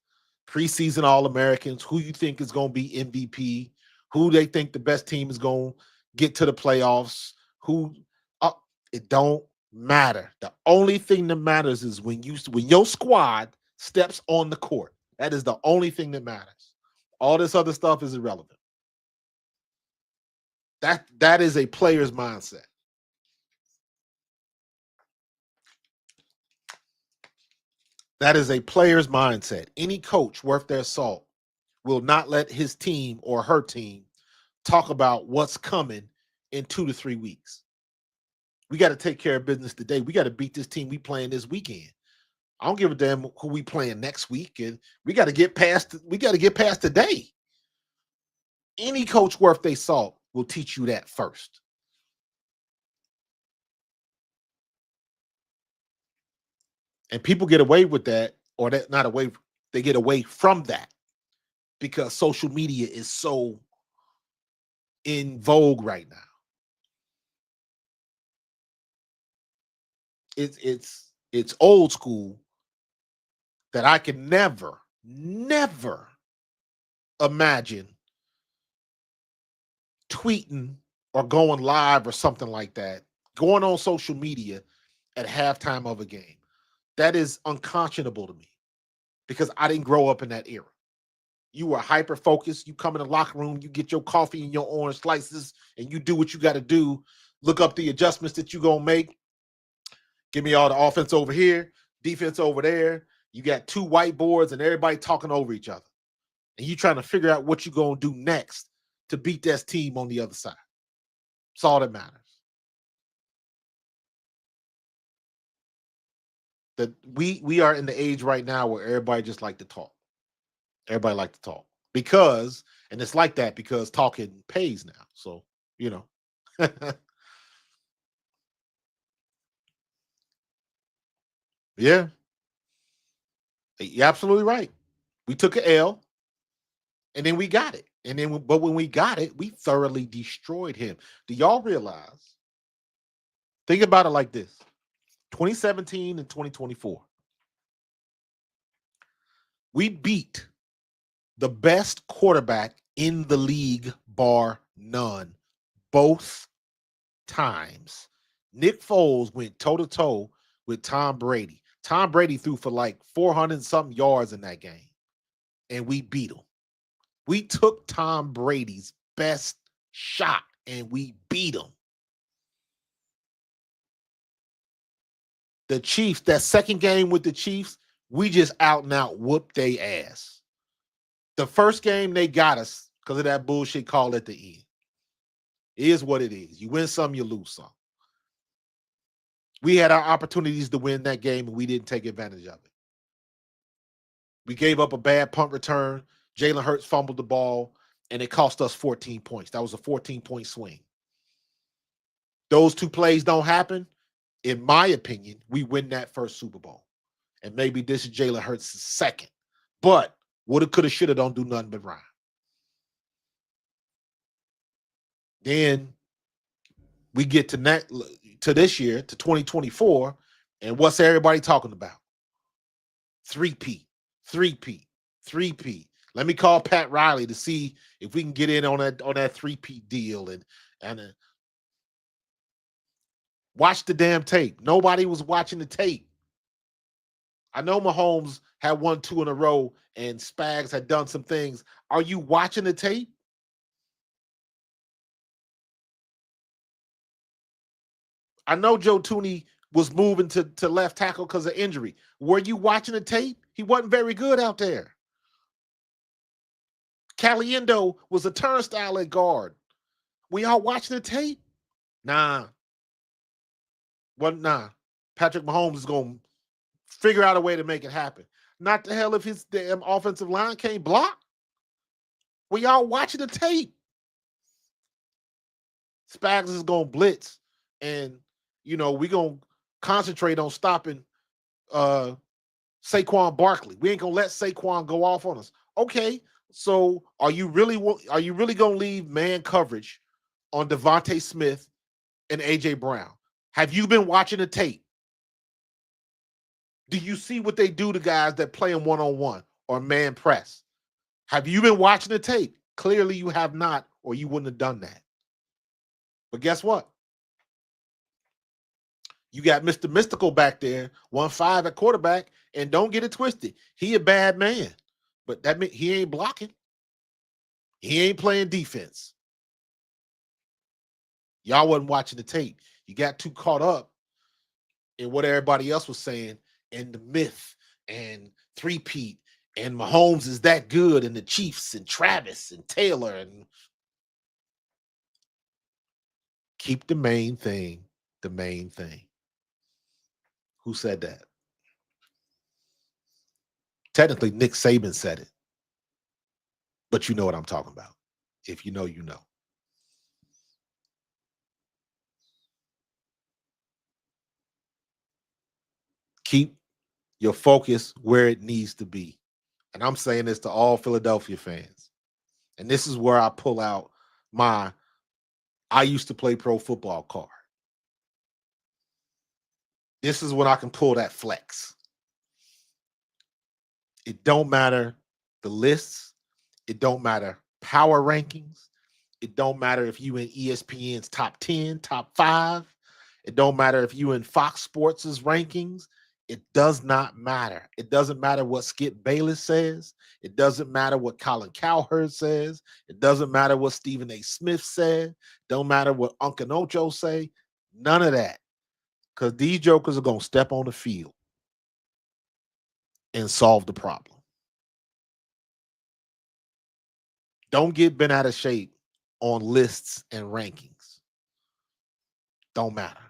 preseason All-Americans, who you think is going to be MVP, who they think the best team is going to get to the playoffs, it don't matter. The only thing that matters is when your squad steps on the court. That is the only thing that matters. All this other stuff is irrelevant. That is a player's mindset. That is a player's mindset. Any coach worth their salt will not let his team or her team talk about what's coming in 2 to 3 weeks. We got to take care of business today. We got to beat this team we playing this weekend. I don't give a damn who we playing next week, and we got to get past today. Any coach worth their salt will teach you that first. And people get away with that, or that not away, they get away from that because social media is so in vogue right now. It's old school that I can never imagine tweeting or going live or something like that, going on social media at halftime of a game. That is unconscionable to me. because I didn't grow up in that era. You were hyper focused. You come in the locker room, you get your coffee and your orange slices, and you do what you got to do. Look up the adjustments that you're going to make. Give me all the offense over here, defense over there. You got two whiteboards and everybody talking over each other. And you trying to figure out what you're going to do next to beat that team on the other side. That's all that matters. That we are in the age right now where everybody just like to talk. Everybody like to talk because, and it's like that because talking pays now. So, you know. Yeah, you're absolutely right. We took an L and then we got it. And then, but when we got it, we thoroughly destroyed him. Do y'all realize? Think about it like this: 2017 and 2024. We beat the best quarterback in the league, bar none, both times. Nick Foles went toe to toe with Tom Brady. Tom Brady threw for like 400 something yards in that game, and we beat him. We took Tom Brady's best shot and we beat him. The Chiefs, that second game with the Chiefs, we just out and out whooped their ass. The first game, they got us because of that bullshit call at the end. It is what it is. You win some, you lose some. We had our opportunities to win that game and we didn't take advantage of it. We gave up a bad punt return. Jalen Hurts fumbled the ball, and it cost us 14 points. That was a 14-point swing. Those two plays don't happen. In my opinion, we win that first Super Bowl. And maybe this is Jalen Hurts' second. But woulda, coulda, shoulda don't do nothing but rhyme. Then we get to this year, to 2024, and what's everybody talking about? Three-peat. Let me call Pat Riley to see if we can get in on that three-peat deal and watch the damn tape. Nobody was watching the tape. I know Mahomes had 1-2 in a row and Spags had done some things. Are you watching the tape? I know Joe Tooney was moving to left tackle because of injury. Were you watching the tape? He wasn't very good out there. Caliendo was a turnstile at guard. We all watching the tape? Nah. Nah. Patrick Mahomes is going to figure out a way to make it happen. Not the hell if his damn offensive line can't block. We all watching the tape. Spags is going to blitz. And, we're going to concentrate on stopping Saquon Barkley. We ain't going to let Saquon go off on us. Okay. So are you really going to leave man coverage on Devontae Smith and A.J. Brown? Have you been watching the tape? Do you see what they do to guys that play them one-on-one or man press? Have you been watching the tape? Clearly you have not, or you wouldn't have done that. But guess what? You got Mr. Mystical back there, 1-5 at quarterback, and don't get it twisted. He a bad man. But that means he ain't blocking. He ain't playing defense. Y'all wasn't watching the tape. You got too caught up in what everybody else was saying and the myth and three-peat and Mahomes is that good and the Chiefs and Travis and Taylor and keep the main thing the main thing. Who said that? Technically, Nick Saban said it. But you know what I'm talking about. If you know, you know. Keep your focus where it needs to be. And I'm saying this to all Philadelphia fans. And this is where I pull out my I used to play pro football card. This is when I can pull that flex. It don't matter the lists. It don't matter power rankings. It don't matter if you in ESPN's top 10, top 5. It don't matter if you in Fox Sports' rankings. It does not matter. It doesn't matter what Skip Bayless says. It doesn't matter what Colin Cowherd says. It doesn't matter what Stephen A. Smith said. Don't matter what Uncle Ocho say. None of that. Because these jokers are going to step on the field and solve the problem. Don't get bent out of shape on lists and rankings. Don't matter.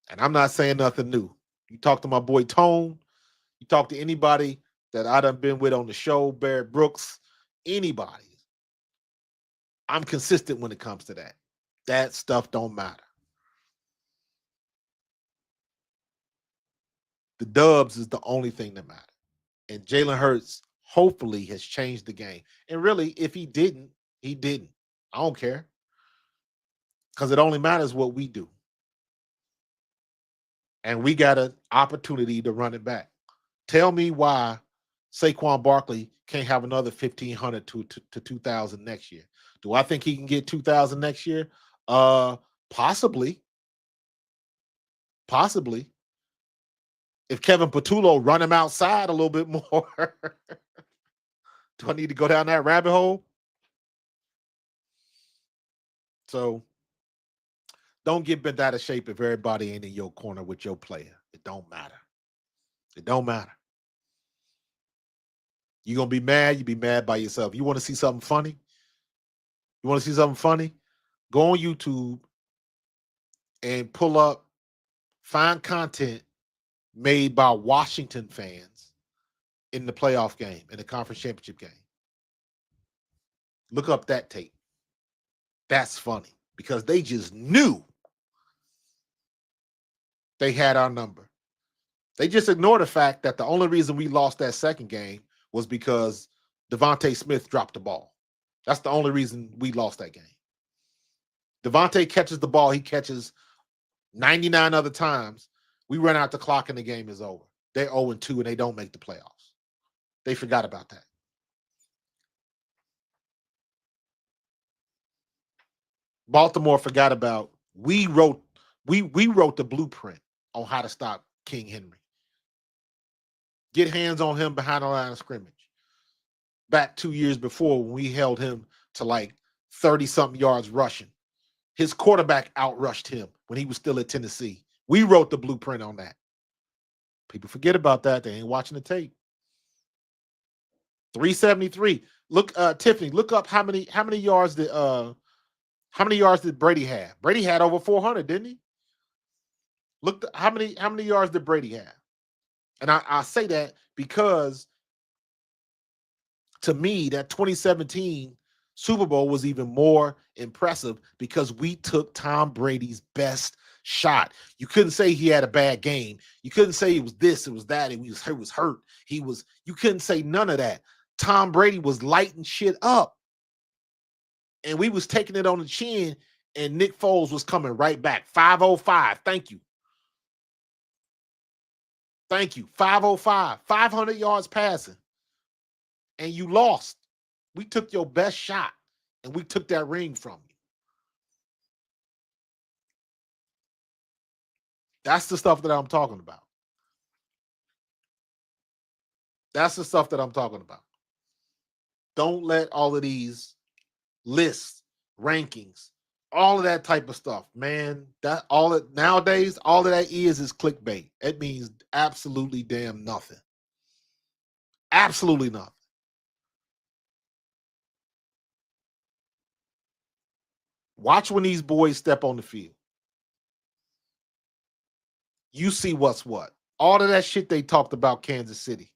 And I'm not saying nothing new. You talk to my boy Tone, you talk to anybody that I done been with on the show, Barrett Brooks, anybody. I'm consistent when it comes to that. That stuff don't matter. The dubs is the only thing that matters. And Jalen Hurts hopefully has changed the game. And really, if he didn't, he didn't. I don't care. Because it only matters what we do. And we got an opportunity to run it back. Tell me why Saquon Barkley can't have another 1,500 to 2,000 next year. Do I think he can get 2,000 next year? Possibly. Possibly. If Kevin Patullo run him outside a little bit more. Do I need to go down that rabbit hole? So don't get bent out of shape if everybody ain't in your corner with your player. It don't matter. It don't matter. You're going to be mad, you be mad by yourself. You want to see something funny? You want to see something funny? Go on YouTube and pull up, find content made by Washington fans in the playoff game, in the conference championship game. Look up that tape. That's funny because they just knew they had our number. They just ignored the fact that the only reason we lost that second game was because Devontae Smith dropped the ball. That's the only reason we lost that game. Devontae catches the ball. He catches 99 other times. We run out the clock and the game is over. They're 0-2 and they don't make the playoffs. They forgot about that. Baltimore forgot about we wrote the blueprint on how to stop King Henry. Get hands on him behind the line of scrimmage. Back 2 years before when we held him to like 30-something yards rushing. His quarterback outrushed him when he was still at Tennessee. We wrote the blueprint on that. People forget about that. They ain't watching the tape. 373. Look, Tiffany, look up how many yards did Brady have? Brady had over 400, didn't he? Look, how many yards did Brady have? And I say that because to me, that 2017 Super Bowl was even more impressive because we took Tom Brady's best shot. You couldn't say he had a bad game. You couldn't say it was this, it was that, he was hurt. You couldn't say none of that. Tom Brady was lighting shit up. And we was taking it on the chin, and Nick Foles was coming right back. 505. Thank you. Thank you. 505. 500 yards passing. And you lost. We took your best shot, and we took that ring from you. That's the stuff that I'm talking about. That's the stuff that I'm talking about. Don't let all of these lists, rankings, all of that type of stuff, man. Nowadays, all of that is clickbait. It means absolutely damn nothing. Absolutely nothing. Watch when these boys step on the field. You see what's what. All of that shit they talked about Kansas City.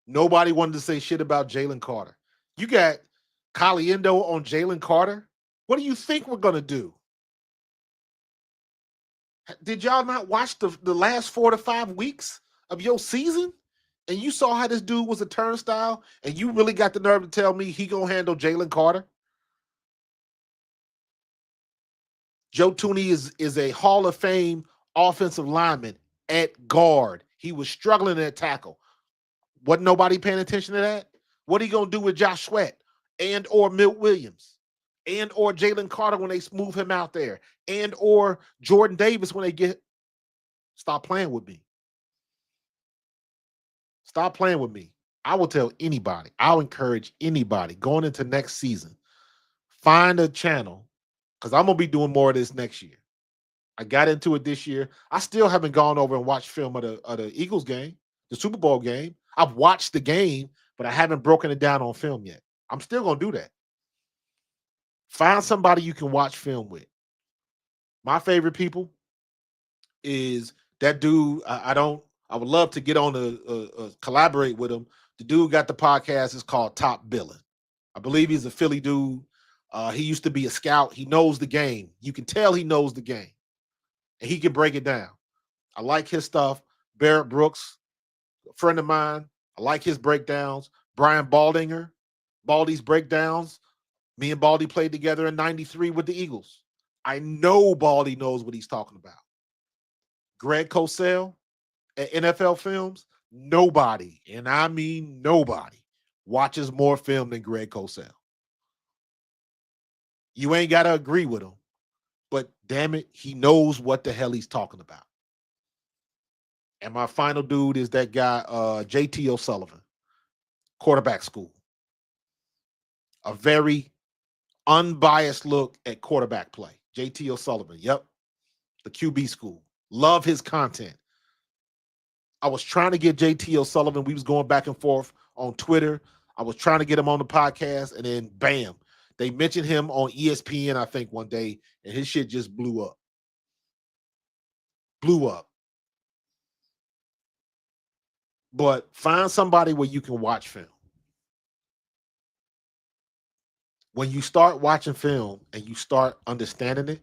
Nobody wanted to say shit about Jalen Carter. You got Caliendo on Jalen Carter. What do you think we're going to do? Did y'all not watch the last 4 to 5 weeks of your season? And you saw how this dude was a turnstile? And you really got the nerve to tell me he going to handle Jalen Carter? Joe Tooney is a Hall of Fame offensive lineman at guard. He was struggling at tackle. Wasn't nobody paying attention to that? What are you going to do with Josh Sweat and or Milt Williams? and or Jalen Carter when they move him out there, and or Jordan Davis when they get. Stop playing with me. Stop playing with me. I will tell anybody. I'll encourage anybody going into next season. Find a channel because I'm gonna be doing more of this next year. I got into it this year. I still haven't gone over and watched film of the Eagles game, the Super Bowl game. I've watched the game, but I haven't broken it down on film yet. I'm still gonna do that. Find somebody you can watch film with. My favorite people is that dude. I don't. I would love to get on collaborate with him. The dude got the podcast. It's called Top Billing. I believe he's a Philly dude. He used to be a scout. He knows the game. You can tell he knows the game, and he can break it down. I like his stuff. Barrett Brooks, a friend of mine. I like his breakdowns. Brian Baldinger, Baldy's breakdowns. Me and Baldy played together in '93 with the Eagles. I know Baldy knows what he's talking about. Greg Cosell at NFL Films, nobody, and I mean nobody, watches more film than Greg Cosell. You ain't got to agree with him, but damn it, he knows what the hell he's talking about. And my final dude is that guy, JT O'Sullivan, quarterback school. A very unbiased look at quarterback play. JT O'Sullivan, yep, the QB school. Love his content. I was trying to get JT O'Sullivan. We was going back and forth on Twitter. I was trying to get him on the podcast, and then bam, they mentioned him on ESPN, I think, one day, and his shit just blew up. Blew up. But find somebody where you can watch film. When you start watching film and you start understanding it,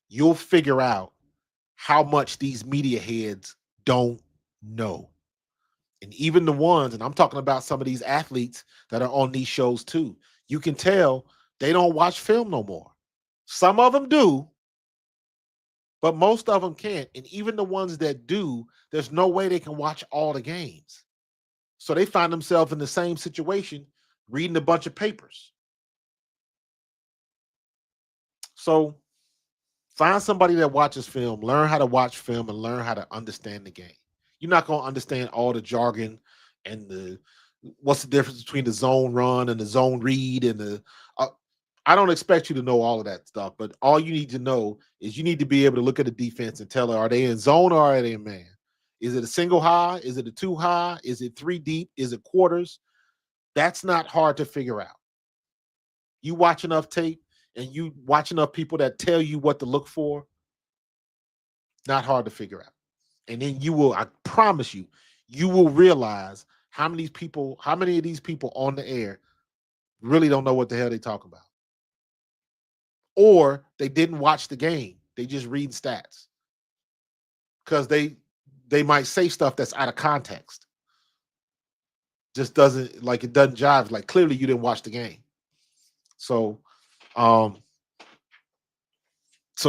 you'll figure out how much these media heads don't know. And even the ones, and I'm talking about some of these athletes that are on these shows too, you can tell they don't watch film no more. Some of them do, but most of them can't. And even the ones that do, there's no way they can watch all the games. So they find themselves in the same situation, reading a bunch of papers. So find somebody that watches film, learn how to watch film, and learn how to understand the game. You're not going to understand all the jargon and what's the difference between the zone run and the zone read and I don't expect you to know all of that stuff, but all you need to know is you need to be able to look at the defense and tell her, are they in zone or are they in man? Is it a single high? Is it a two high? Is it three deep? Is it quarters? That's not hard to figure out. You watch enough tape and you watch enough people that tell you what to look for, not hard to figure out. And then you will, I promise you, you will realize how many of these people on the air really don't know what the hell they talk about. Or they didn't watch the game. They just read stats. Because they might say stuff that's out of context. Just doesn't it doesn't jive. Like clearly you didn't watch the game. So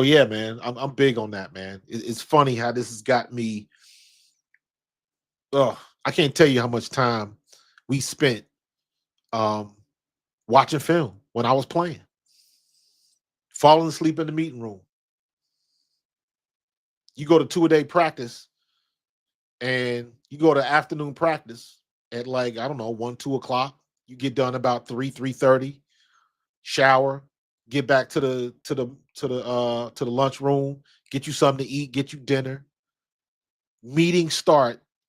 yeah, man, I'm big on that, man. It's funny how this has got me. I can't tell you how much time we spent watching film when I was playing. Falling asleep in the meeting room. You go to 2-a-day practice and you go to afternoon practice at 1, 2 o'clock. You get done about 3:30, shower, get back to the lunch room, get you something to eat, get you dinner.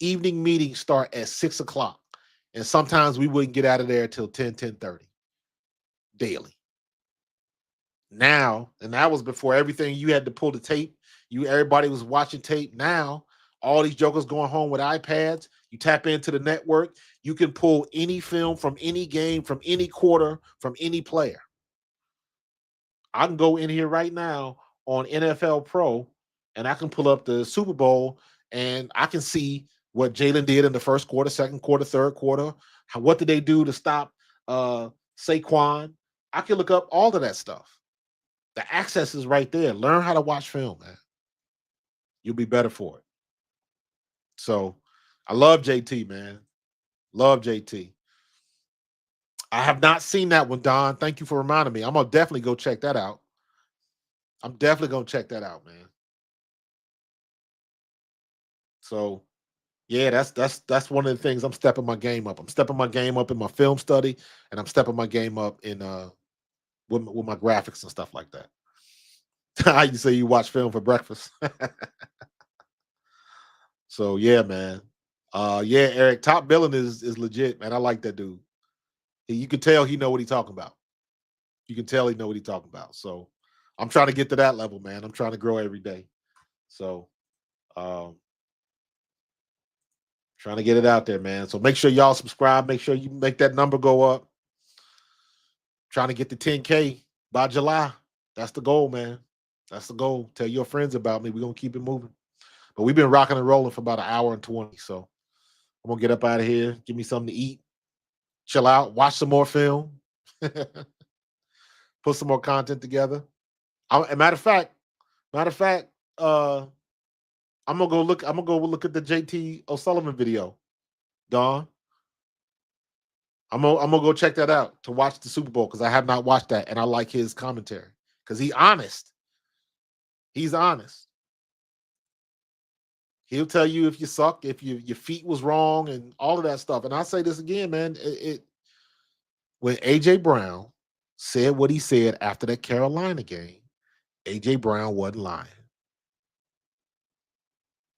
Evening meetings start at 6 o'clock. And sometimes we wouldn't get out of there till 10:30 daily. Now, and that was before everything, you had to pull the tape. Everybody was watching tape. Now, all these jokers going home with iPads. You tap into the network. You can pull any film from any game, from any quarter, from any player. I can go in here right now on NFL Pro, and I can pull up the Super Bowl, and I can see what Jalen did in the first quarter, second quarter, third quarter. What did they do to stop Saquon? I can look up all of that stuff. The access is right there. Learn how to watch film, man. You'll be better for it. So I love JT, man. Love JT. I have not seen that one, Don. Thank you for reminding me. I'm gonna definitely go check that out. I'm definitely gonna check that out, man. So yeah, that's one of the things I'm stepping my game up. I'm stepping my game up in my film study, and I'm stepping my game up in with my graphics and stuff like that. How you say you watch film for breakfast? So yeah, man. Yeah, Eric, top billing is legit, man. I like that dude. You can tell he know what he's talking about. You can tell he know what he's talking about. So I'm trying to get to that level, man. I'm trying to grow every day. So um trying to get it out there, man. So make sure y'all subscribe. Make sure you make that number go up. Trying to get to 10K by July. That's the goal, man. That's the goal. Tell your friends about me. We're gonna keep it moving. But we've been rocking and rolling for about an hour and 20. So I'm gonna get up out of here, give me something to eat, chill out, watch some more film, put some more content together. Matter of fact, uh, I'm gonna go look. I'm gonna go look at the JT O'Sullivan video, Don. I'm gonna go check that out to watch the Super Bowl because I have not watched that, and I like his commentary because he's honest. He's honest. He'll tell you if you suck, if your feet was wrong, and all of that stuff. And I say this again, man. When AJ Brown said what he said after that Carolina game, AJ Brown wasn't lying.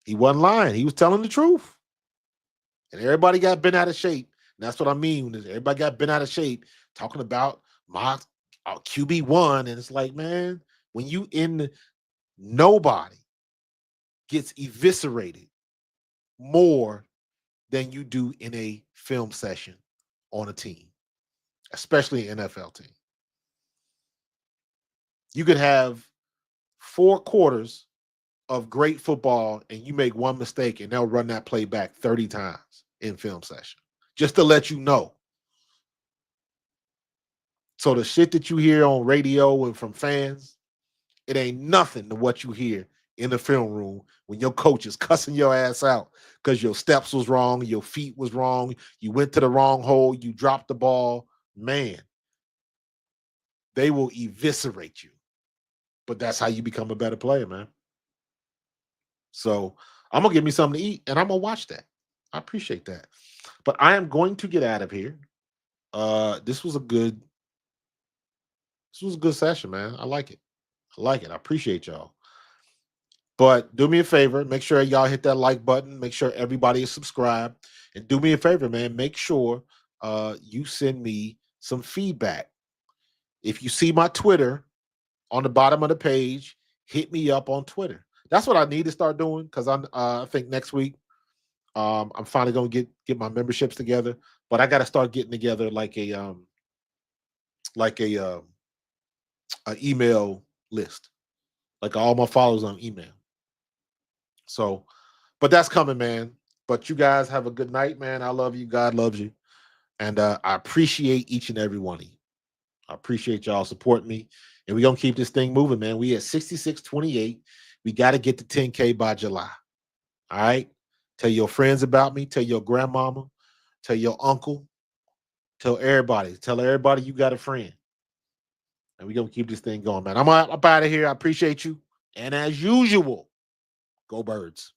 He wasn't lying. He was telling the truth. And everybody got bent out of shape. And that's what I mean. Everybody got bent out of shape talking about my QB1. And it's like, man, when you nobody gets eviscerated more than you do in a film session on a team, especially an NFL team. You could have 4 quarters of great football and you make one mistake and they'll run that play back 30 times in film session just to let you know. So the shit that you hear on radio and from fans, it ain't nothing to what you hear in the film room when your coach is cussing your ass out because your steps was wrong, your feet was wrong, you went to the wrong hole, you dropped the ball. Man, they will eviscerate you. But that's how you become a better player, man. So I'm gonna give me something to eat and I'm gonna watch that. I appreciate that. But I am going to get out of here. This was a good session, man. I like it. I appreciate y'all. But do me a favor, make sure y'all hit that like button. Make sure everybody is subscribed. And do me a favor, man. Make sure you send me some feedback. If you see my Twitter on the bottom of the page, hit me up on Twitter. That's what I need to start doing because I think next week I'm finally gonna get my memberships together. But I got to start getting together like a email list, like all my followers on email. So, but that's coming, man. But you guys have a good night, man. I love you. God loves you. And I appreciate each and every one of you. I appreciate y'all supporting me. And we're going to keep this thing moving, man. We at 6628. We got to get to 10K by July. All right? Tell your friends about me. Tell your grandmama. Tell your uncle. Tell everybody. Tell everybody you got a friend. And we're going to keep this thing going, man. I'm up out of here. I appreciate you. And as usual, go Birds.